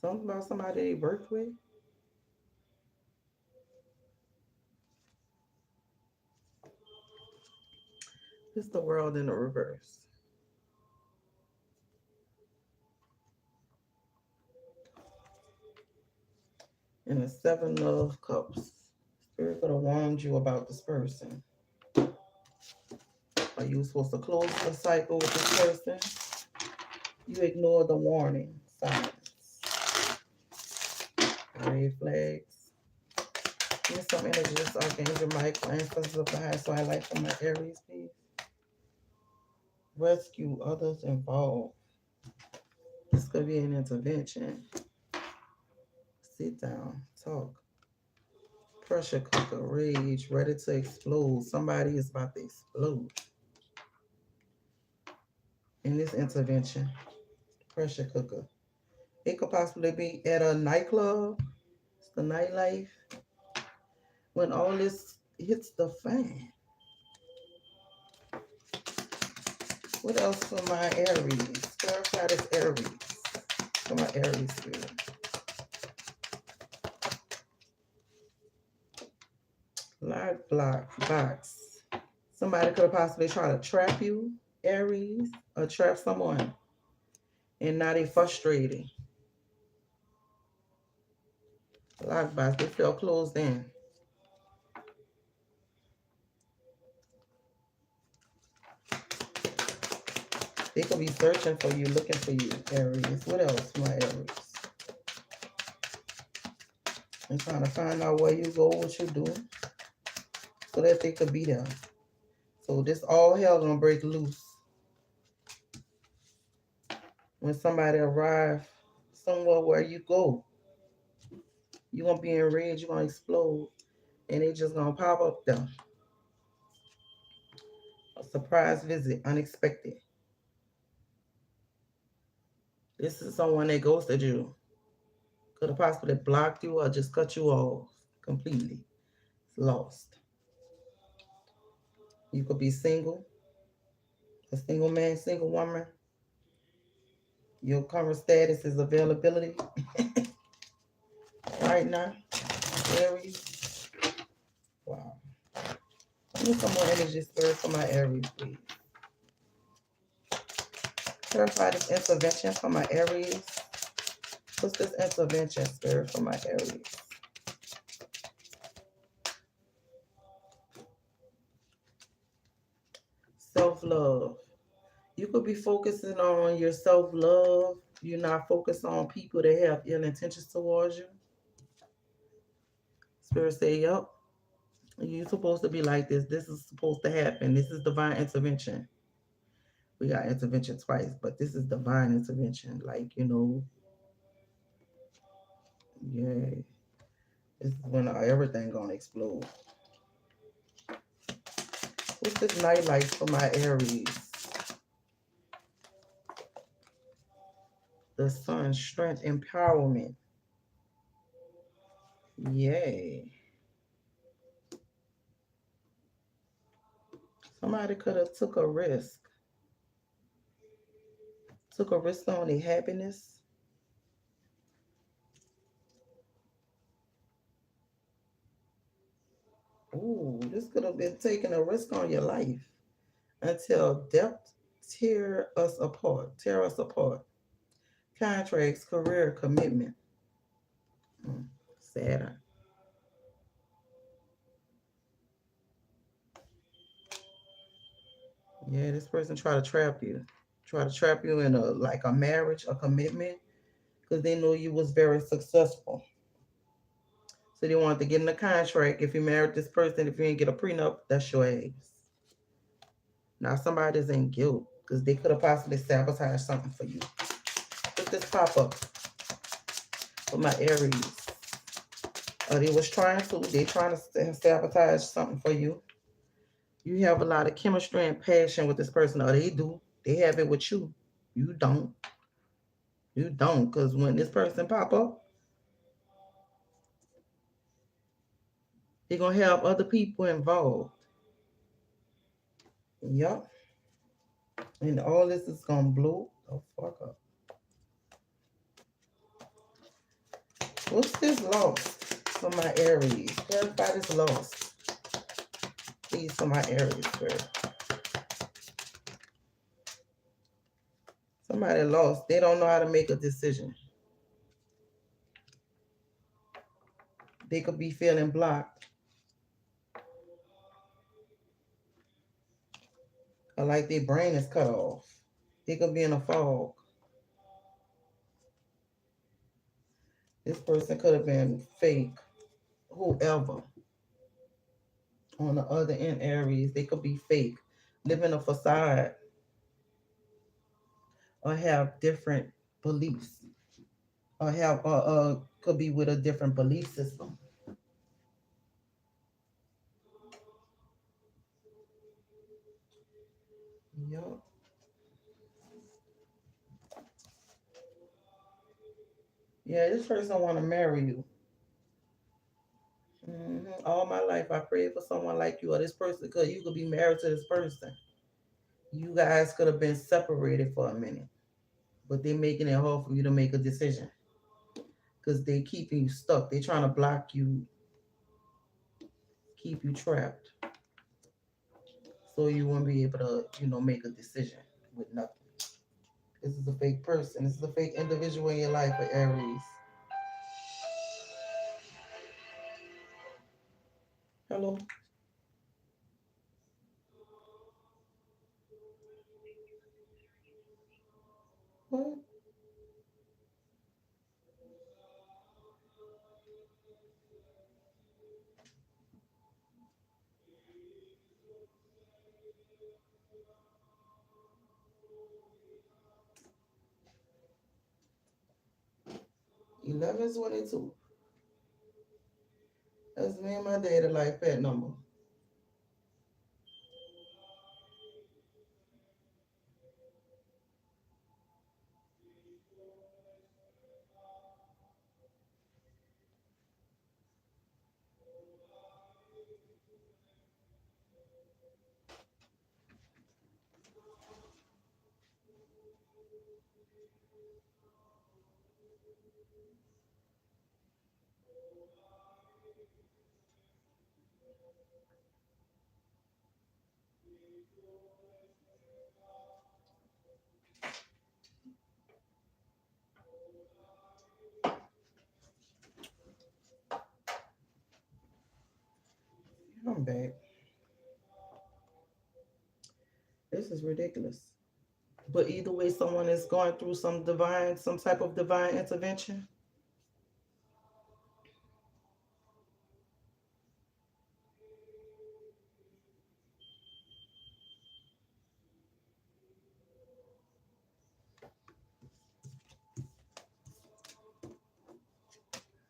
Something about somebody they worked with. It's the world in the reverse. And the seven of cups. Spirit could have warned you about this person. Are you supposed to close the cycle with this person? You ignore the warning signs. Red flags. Give me some energies, Archangel Michael, ancestors of the highest light for my Aries, please. Rescue others involved. This could be an intervention. Sit down, talk. Pressure cooker, rage, ready to explode. Somebody is about to explode. In this intervention, pressure cooker. It could possibly be at a nightclub. It's the nightlife. When all this hits the fan. What else for my Aries? Clarify this Aries. For my Aries spirit. Lock, block, box. Somebody could have possibly tried to trap you, Aries, or trap someone. And now they frustrated. Lock box, they feel closed in. They could be searching for you, looking for you, Aries. What else, my Aries? I'm trying to find out where you go, what you do, so that they could be there. So this all hell gonna break loose. When somebody arrive somewhere where you go, you're gonna be enraged, you're gonna explode, and they just gonna pop up there. A surprise visit, unexpected. This is someone that ghosted you. Could have possibly blocked you or just cut you off completely. Lost. You could be single, a single man, single woman. Your current status is availability right now. Aries. Wow. I need some more energy, spirit, for my Aries, please. Clarify this intervention for my Aries. What's this intervention, spirit, for my Aries? Self-love. You could be focusing on your self-love. You're not focused on people that have ill intentions towards you. Spirit say, yep, you're supposed to be like this. This is supposed to happen. This is divine intervention. We got intervention twice, but this is divine intervention. Like, yeah, this is when everything gonna explode. What's this nightlight for my Aries? The sun, strength, empowerment. Yay. Somebody could have took a risk. Took a risk on their happiness. Ooh, this could have been taking a risk on your life until death tear us apart. Tear us apart. Contracts, career, commitment. Saturn. Yeah, this person try to trap you. Try to trap you in a marriage, a commitment, because they know you was very successful. So they wanted to get in a contract. If you married this person, if you ain't get a prenup, that's your ass. Now somebody's in guilt because they could have possibly sabotaged something for you. Put this pop up for my Aries. They was trying to. They trying to sabotage something for you. You have a lot of chemistry and passion with this person, or they do. They have it with you. You don't. You don't, because when this person pop up, he gonna have other people involved. Yup. And all this is gonna blow the fuck up. What's this lost for my Aries? Everybody's lost. Please for my Aries, girl. Somebody lost. They don't know how to make a decision. They could be feeling blocked or like their brain is cut off. They could be in a fog. This person could have been fake. Whoever. On the other end, Aries, they could be fake. Live in a facade or have different beliefs. Or have could be with a different belief system. Yup. Yeah, this person want to marry you. All my life, I prayed for someone like you or this person because you could be married to this person. You guys could have been separated for a minute, but they're making it hard for you to make a decision because they keeping you stuck. They're trying to block you, keep you trapped, so you won't be able to, make a decision with nothing. This is a fake person. This is a fake individual in your life, for Aries. Hello. What? 1122. That's me and my data life pet number. I'm back. This is ridiculous. But either way, someone is going through some type of divine intervention.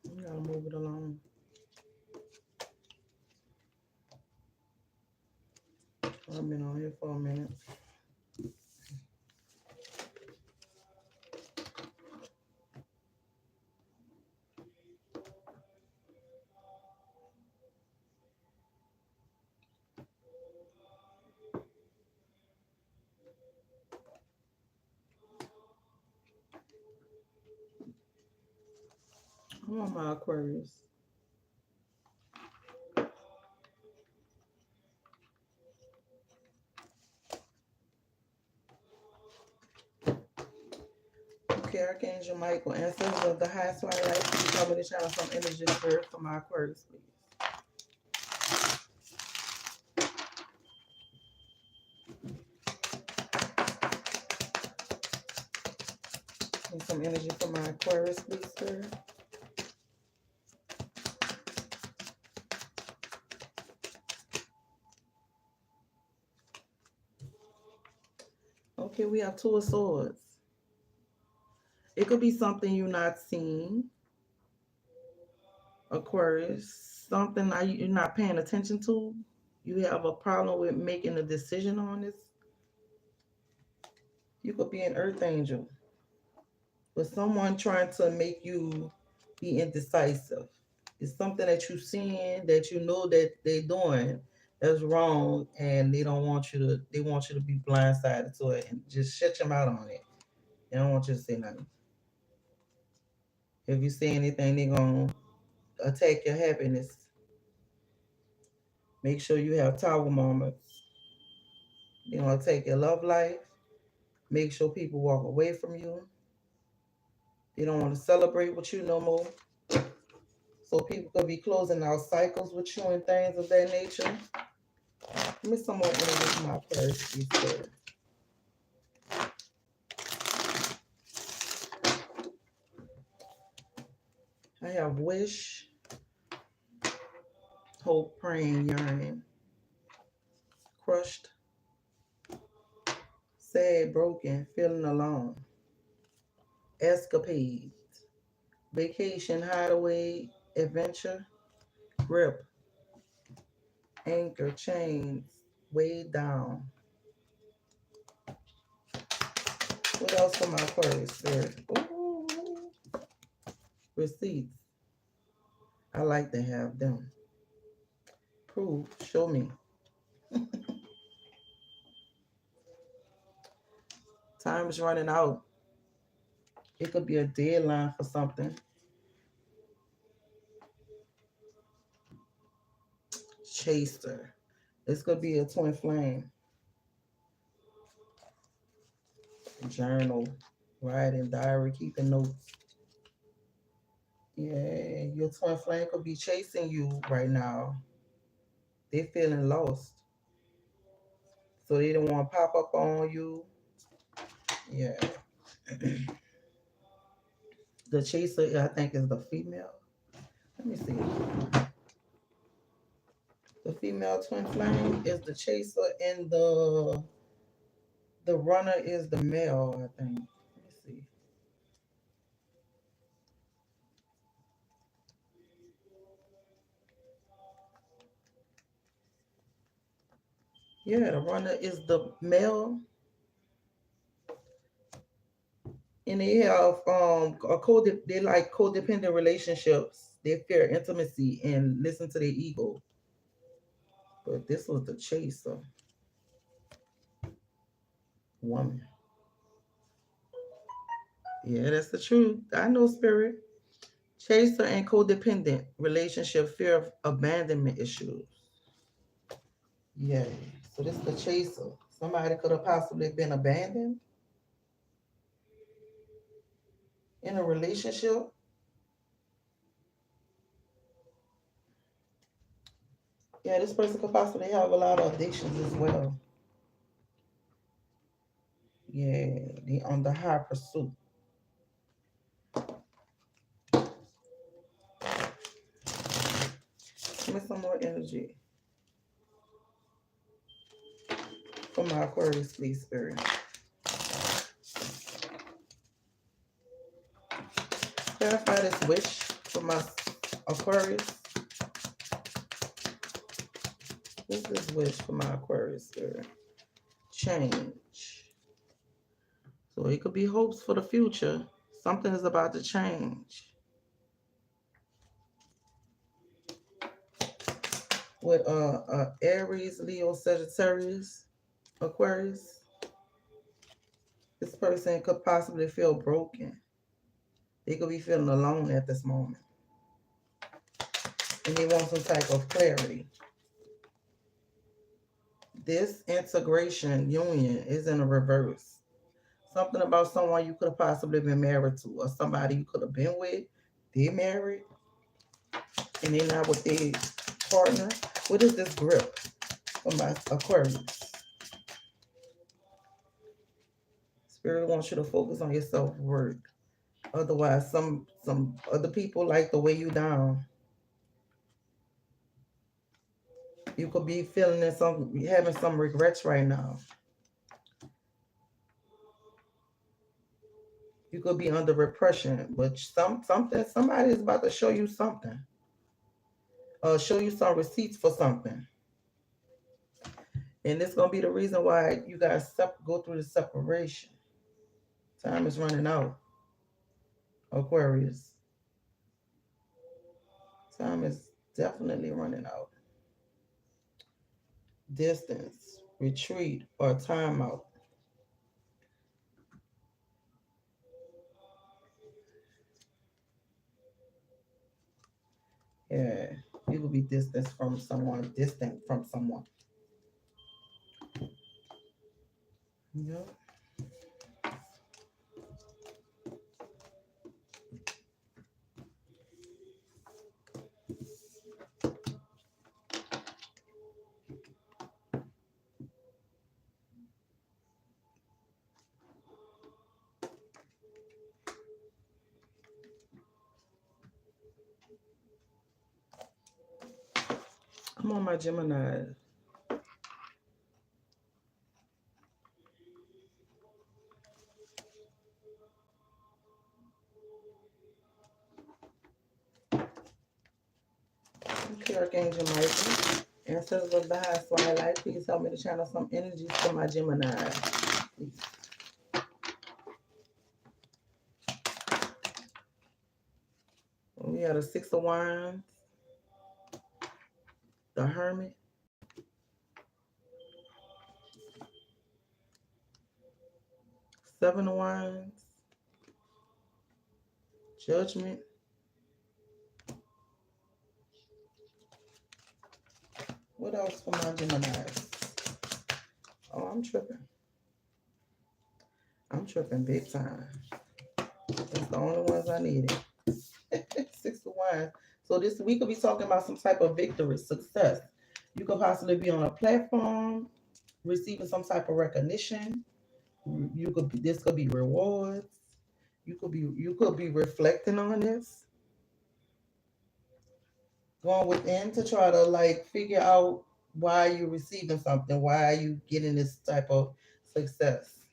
You gotta move it along. I've been on here for a minute. I want my Aquarius. Okay, Archangel Michael, ancestors of the highest flight light, please tell me to channel some energy spirit for my Aquarius, please. Need some energy for my Aquarius, please, spirit. Okay, we have Two of Swords. It could be something you're not seeing, Aquarius. Something that you're not paying attention to. You have a problem with making a decision on this. You could be an earth angel, but someone trying to make you be indecisive. It's something that you seeing that you know that they doing that's wrong, and they don't want you to. They want you to be blindsided to it and just shut your mouth on it. They don't want you to say nothing. If you say anything, they gonna attack your happiness. Make sure you have tower moments. They gonna take your love life. Make sure people walk away from you. They don't want to celebrate with you no more. So people could be closing out cycles with you and things of that nature. Give me some more energy for my Aquarius, please. I have wish, hope, praying, yearning, crushed, sad, broken, feeling alone, escapade, vacation, hideaway, adventure, grip, anchor, chains, weighed down. What else for my Aquarius spirit? Ooh, receipts. I like to have them. Proof. Show me. Time is running out. It could be a deadline for something. Chaser. This could be a twin flame. Journal, writing, diary, keeping notes. Yeah, your twin flame could be chasing you right now. They're feeling lost. So they don't want to pop up on you. Yeah. The chaser, I think, is the female. Let me see. The female twin flame is the chaser, and the runner is the male, I think. Let me see. Yeah, the runner is the male, and they have they like codependent relationships. They fear intimacy and listen to their ego. But this was the chaser woman. Yeah, that's the truth. I know, spirit. Chaser and codependent relationship, fear of abandonment issues. Yeah. So this is the chaser. Somebody could have possibly been abandoned in a relationship. Yeah, this person could possibly have a lot of addictions as well. Yeah, they on the high pursuit. Give me some more energy for my Aquarius, please, spirit. Clarify this wish for my Aquarius. What's this wish for my Aquarius, spirit? Change. So it could be hopes for the future. Something is about to change. With Aries, Leo, Sagittarius, Aquarius, this person could possibly feel broken. They could be feeling alone at this moment. And they want some type of clarity. This integration union is in a reverse. Something about someone you could have possibly been married to, or somebody you could have been with. They married and they're not with their partner. What is this grip for my Aquarius? Spirit wants you to focus on your self-worth. Otherwise, some other people like to weigh you down. You could be feeling having some regrets right now. You could be under repression, but somebody is about to show you something. Show you some receipts for something. And it's gonna be the reason why you guys go through the separation. Time is running out. Aquarius. Time is definitely running out. Distance, retreat, or timeout. Yeah, you will be distant from someone. Yep. I'm on my Gemini. Okay, Archangel Michael. Ancestors of the highest light, please help me to channel some energies for my Gemini. Please. We had a Six of Wands, the Hermit, Seven of Wands, Judgment, what else for my Geminis? Oh, I'm tripping. I'm tripping big time. That's the only ones I needed. Six of Wands. So this week we'll be talking about some type of victory, success. You could possibly be on a platform, receiving some type of recognition. This could be rewards. You could be reflecting on this, going within to try to like figure out why you're receiving something, why are you getting this type of success.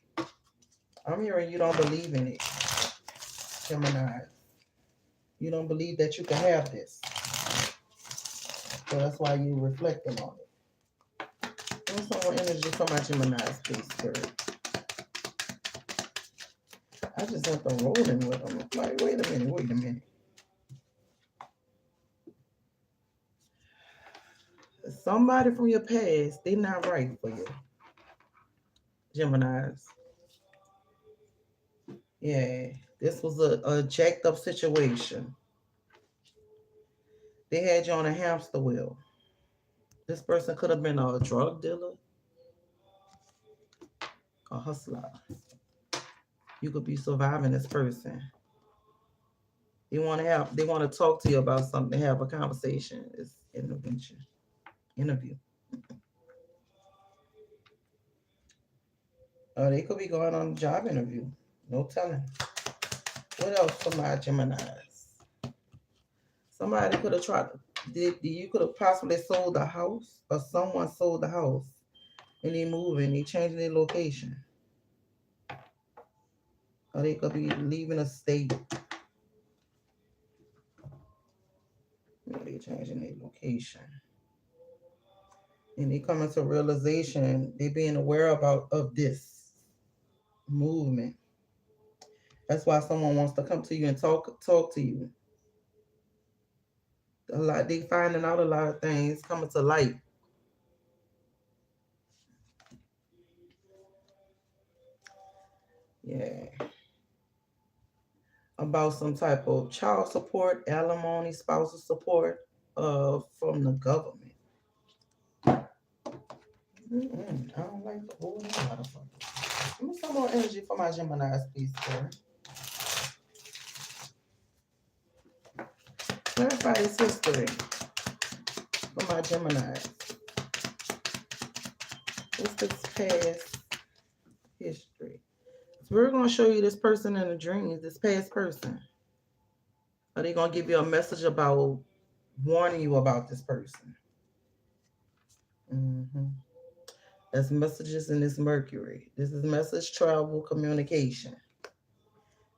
I'm hearing you don't believe in it, Gemini. You don't believe that you can have this. So that's why you're reflecting on it. Give me some more energy for my Geminis, please, Spirit. I just went to rolling with them. Like, wait a minute. Somebody from your past, they're not right for you, Geminis. Yeah, this was a jacked up situation. They had you on a hamster wheel. This person could have been a drug dealer, a hustler. You could be surviving this person. They want to talk to you about something, have a conversation. It's intervention. Interview. Or they could be going on a job interview. No telling. What else for my Geminis? Somebody could have tried. You could have possibly sold the house, or someone sold the house, and they moving. They changing their location, or they could be leaving a state. They changing their location, and they coming to realization. They being aware about of this movement. That's why someone wants to come to you and talk to you. A lot they finding out a lot of things coming to light. Yeah. About some type of child support, alimony, spousal support from the government. I don't like the whole motherfucker. Give me some more energy for my Gemini's, please, sir. Clarify this history for my Gemini's. What's this past history? So we're going to show you this person in the dreams, this past person. Are they going to give you a message about warning you about this person? Mm-hmm. That's messages in this Mercury. This is message travel communication.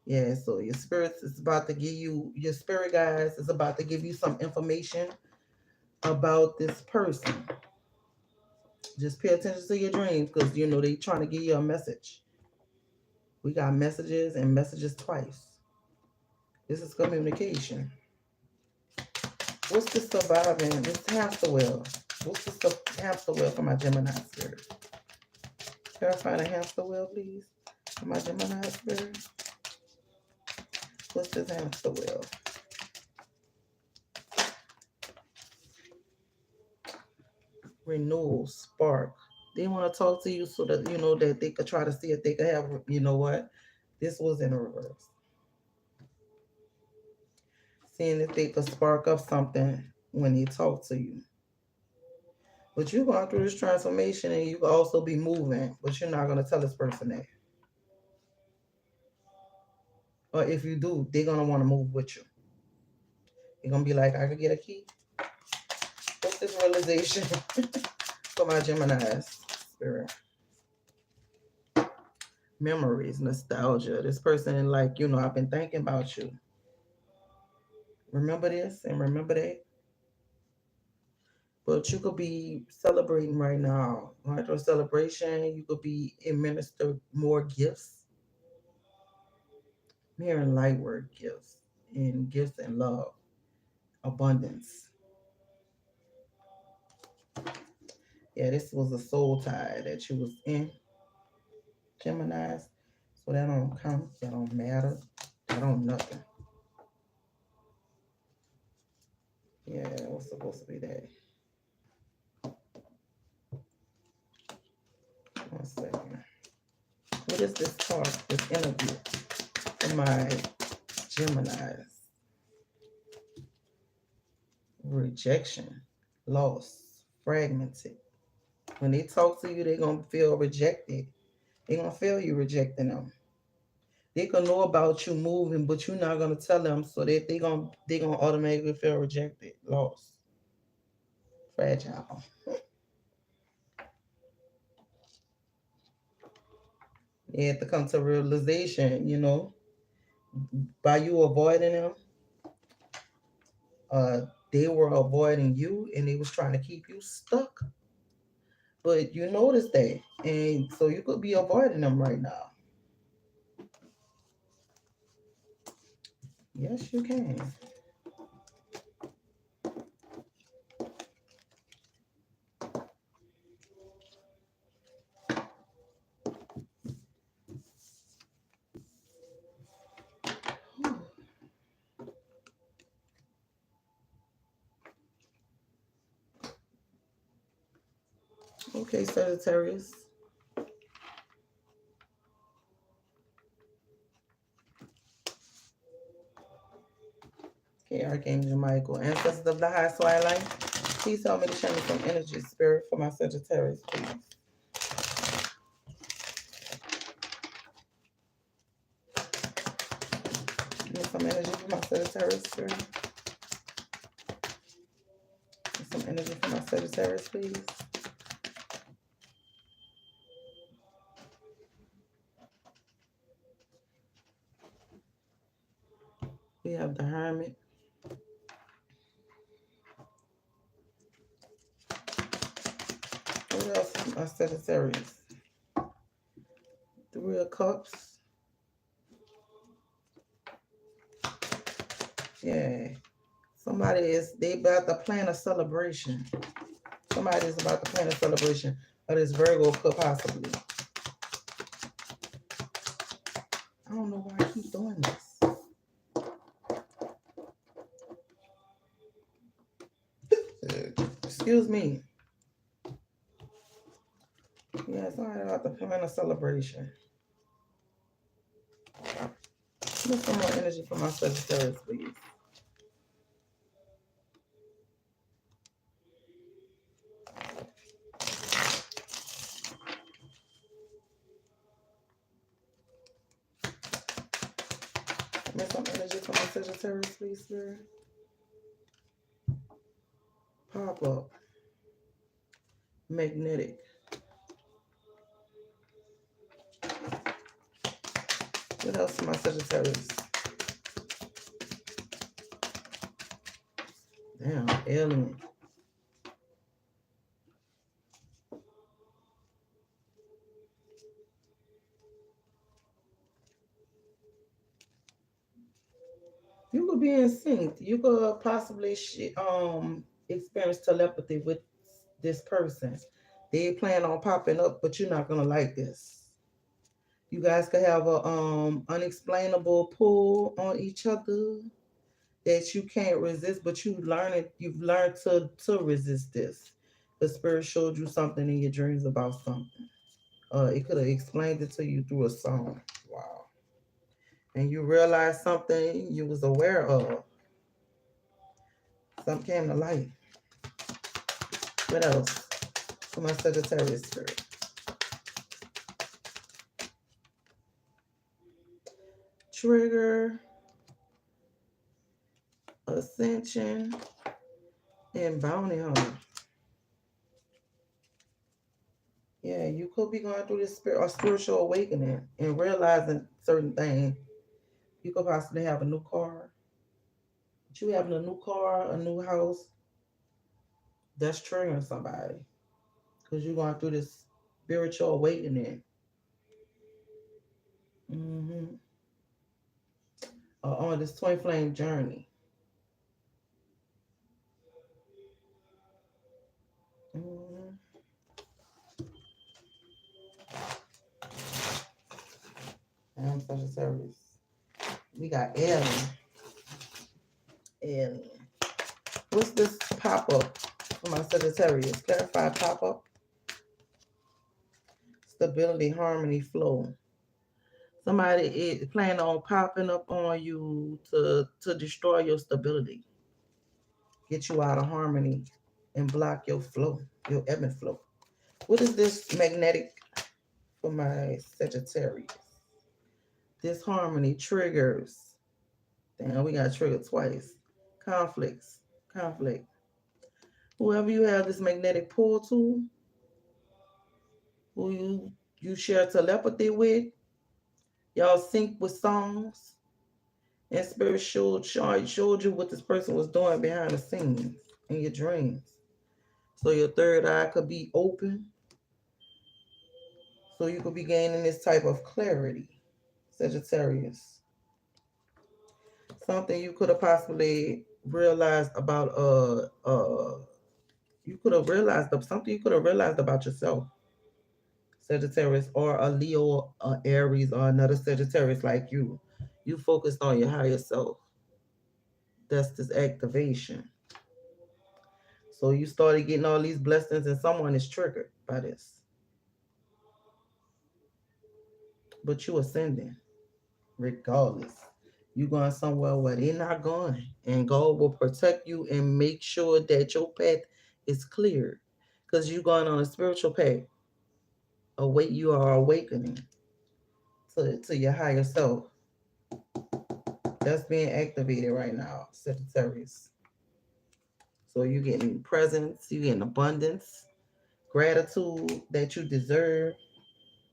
Yeah, so your spirits is about to give you, your spirit guides is about to give you some information about this person. Just pay attention to your dreams because you know they trying to give you a message. We got messages and messages twice. This is communication. What's the surviving? This hamster wheel. What's the hamster wheel for my Gemini spirit? Can I find a hamster wheel, please? For my Gemini spirit? What's this hamster wheel? Renewal, spark. They want to talk to you so that you know that they could try to see if they could have, you know what? This was in reverse. Seeing if they could spark up something when they talk to you. But you're going through this transformation and you can also be moving, but you're not going to tell this person that. Or if you do, they're going to want to move with you. They're going to be like, I could get a key. What's this realization for my Gemini's spirit? Memories, nostalgia. This person, like, you know, I've been thinking about you. Remember this and remember that. But you could be celebrating right now. Right? Or celebration, you could be administer more gifts. Mirror and light word gifts. And gifts and love. Abundance. Yeah, this was a soul tie that you was in. Gemini's. So that don't count. That don't matter. That don't nothing. Yeah, it was supposed to be that. One second. What is this talk, this interview for my Gemini's? Rejection, loss, fragmented. When they talk to you, they're going to feel rejected. They're going to feel you rejecting them. They can know about you moving, but you're not going to tell them, so that they're going to automatically feel rejected, lost, fragile. They have to come to realization, you know, by you avoiding them, they were avoiding you and they was trying to keep you stuck. But you notice that, and so you could be avoiding them right now. Yes, you can. Okay, Sagittarius. Okay, Archangel Michael. Ancestors of the high twilight. Please help me to channel some energy, spirit, for my Sagittarius, please. Give me some energy for my Sagittarius, spirit. Some energy for my Sagittarius, please. We have the Hermit. What else for my Sagittarius? Three of Cups. Yeah. They about to plan a celebration. Somebody is about to plan a celebration of this Virgo could possibly. I don't know why I keep doing this. Excuse me. Yeah, somebody about to plan a celebration. Give me some more energy for my Sagittarius, please. Give me some energy for my Sagittarius, please, sir. Pop up. Magnetic. What else for my Sagittarius? Damn, alien. You could be in sync. You could possibly experience telepathy with this person. They plan on popping up, but you're not gonna like this. You guys could have a unexplainable pull on each other that you can't resist, but you've learned to resist this. The spirit showed you something in your dreams about something. It could have explained it to you through a song. Wow. And you realized something you was aware of. Something came to light. What else? For my Sagittarius spirit. Trigger, ascension, and bounty hunter. Yeah, you could be going through this spirit or spiritual awakening and realizing certain things. You could possibly have a new car. But you having a new car, a new house, that's triggering somebody. Because you're going through this spiritual awakening. Mm-hmm. On this twin flame journey. Mm-hmm. I'm Sagittarius. We got alien. Alien. What's this pop up for my Sagittarius? Clarify pop up. Stability, harmony, flow. Somebody is planning on popping up on you to destroy your stability, get you out of harmony, and block your flow, your ebb and flow. What is this magnetic for my Sagittarius? This harmony triggers. Damn, we got triggered twice. Conflicts, conflict. Whoever you have this magnetic pull to, who you share telepathy with, y'all sync with songs, and spirit showed you what this person was doing behind the scenes in your dreams. So your third eye could be open, so you could be gaining this type of clarity, Sagittarius. Something you could have possibly realized about you could have realized something you could have realized about yourself, Sagittarius, or a Leo, Aries, or another Sagittarius like you. You focused on your higher self. That's this activation. So you started getting all these blessings, and someone is triggered by this. But you ascending regardless. You going somewhere where they're not going, and God will protect you and make sure that your path is clear, because you're going on a spiritual path. Awake, you are awakening to your higher self. That's being activated right now, Sagittarius. So you're getting presence, you're getting abundance, gratitude that you deserve.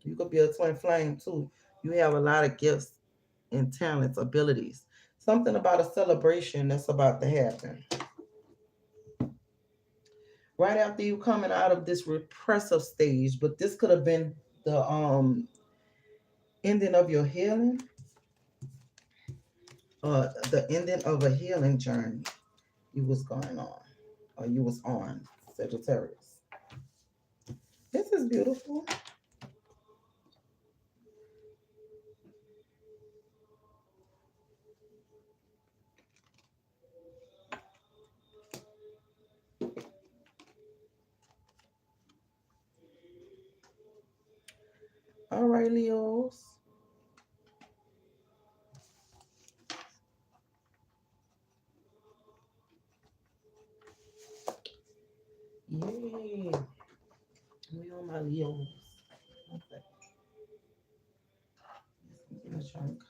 You could be a twin flame too. You have a lot of gifts and talents, abilities. Something about a celebration that's about to happen. Right after you coming out of this repressive stage, but this could have been the ending of your healing, the ending of a healing journey you was going on, or you was on, Sagittarius. This is beautiful. All right, Leos. Yay. We on my Leos. Okay. Get a chunk.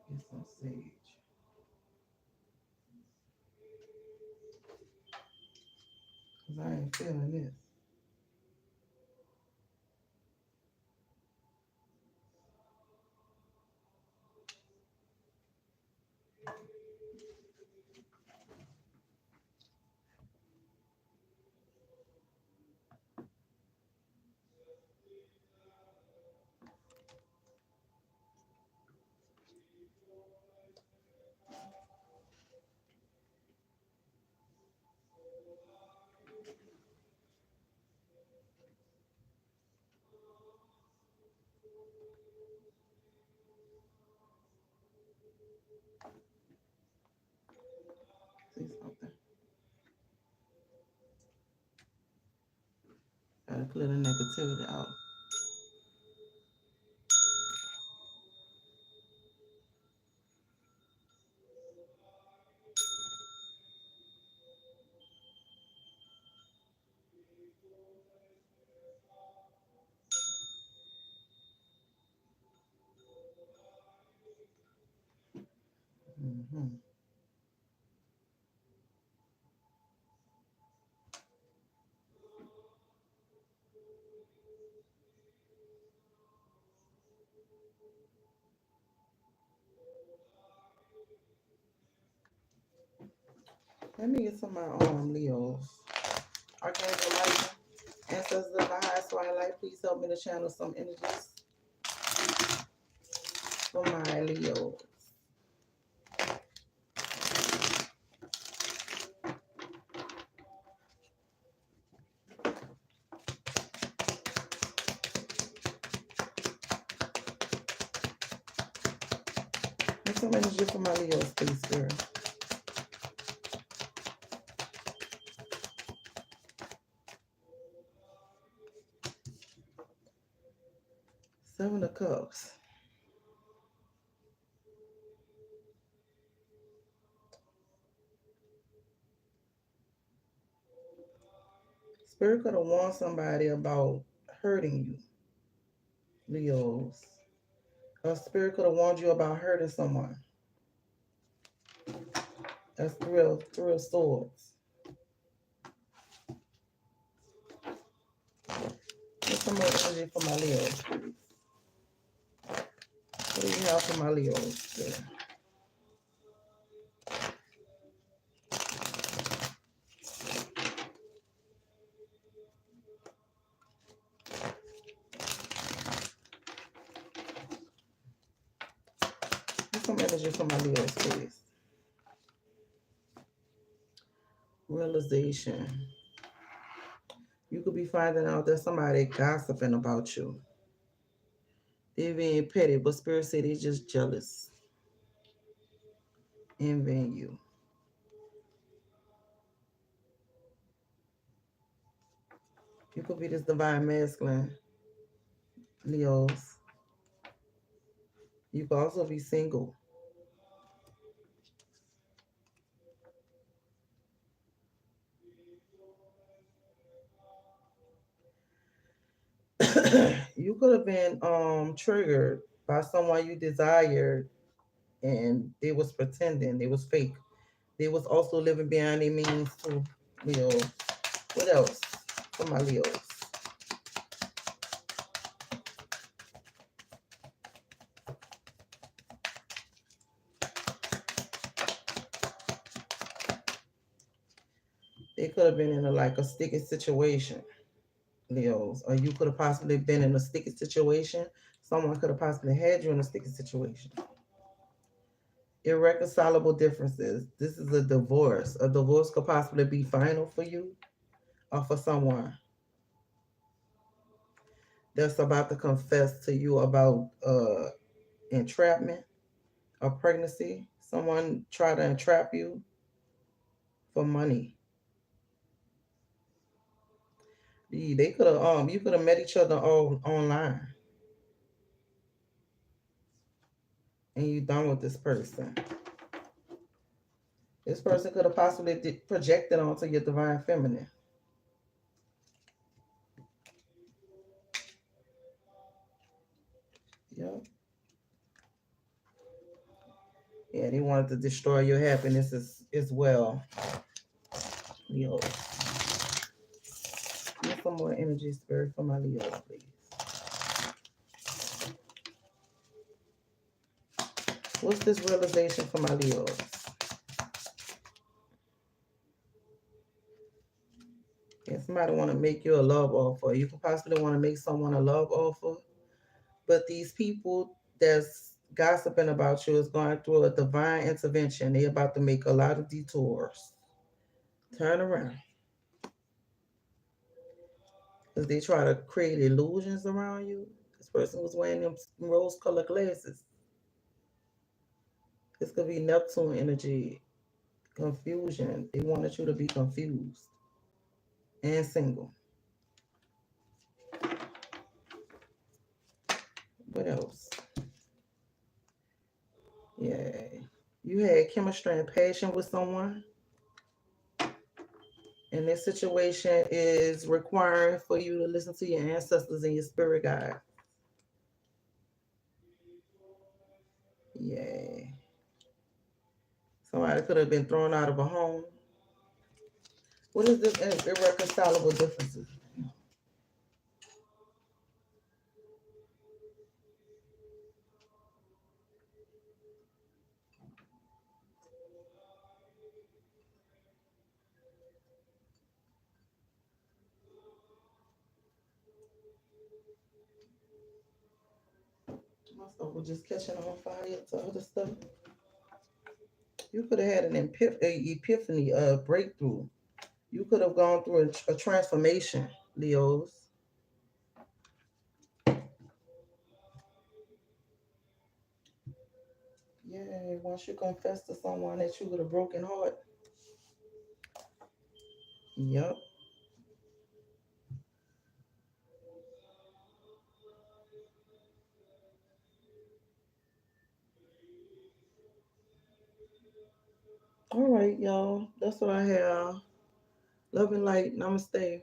Get some sage. Cause I ain't feeling this. See something. Gotta clear the negativity out. Mm-hmm. Let me get some of my Leos. Archangel Michael, ancestors of the highest twilight, please help me to channel some energies for my Leos. Get some energy for my Leos, please, girl. Seven of Cups. Spirit could have warned somebody about hurting you, Leos. Or Spirit could have warned you about hurting someone. That's Three of Swords. Get some more energy for my Leos, please. What do you have for my Leos? There. Get some energy for my Leos, please. Realization. You could be finding out that somebody gossiping about you. They're being petty, but Spirit said they're just jealous, envying you. You could be this divine masculine, Leos. You could also be single. You could have been triggered by someone you desired and they was pretending, they was fake. They was also living behind their means too, Leo. What else for my Leos? They could have been in a sticky situation, Leos, or you could have possibly been in a sticky situation. Someone could have possibly had you in a sticky situation. Irreconcilable differences. This is a divorce. A divorce could possibly be final for you or for someone that's about to confess to you about entrapment or pregnancy. Someone try to entrap you for money. They could have you could have met each other all online and you done with this person. This person could have possibly projected onto your divine feminine. Yep. Yeah, they wanted to destroy your happiness as well. Leo. Give some more energy, spirit, for my Leo, please. What's this realization for my Leos? Yeah, somebody want to make you a love offer. You could possibly want to make someone a love offer. But these people that's gossiping about you is going through a divine intervention. They're about to make a lot of detours. Turn around. Because they try to create illusions around you. This person was wearing them rose-colored glasses. This could be Neptune energy, confusion. They wanted you to be confused and single. What else? Yeah. You had chemistry and passion with someone, and this situation is requiring for you to listen to your ancestors and your spirit guide. Yeah. Somebody could have been thrown out of a home. What is this irreconcilable differences? My stuff was just catching on fire to other stuff. You could have had an epiphany, a breakthrough. You could have gone through a transformation, Leos. Yeah, once you confess to someone that you with a broken heart. Yep. All right, y'all. That's what I have. Love and light. Namaste.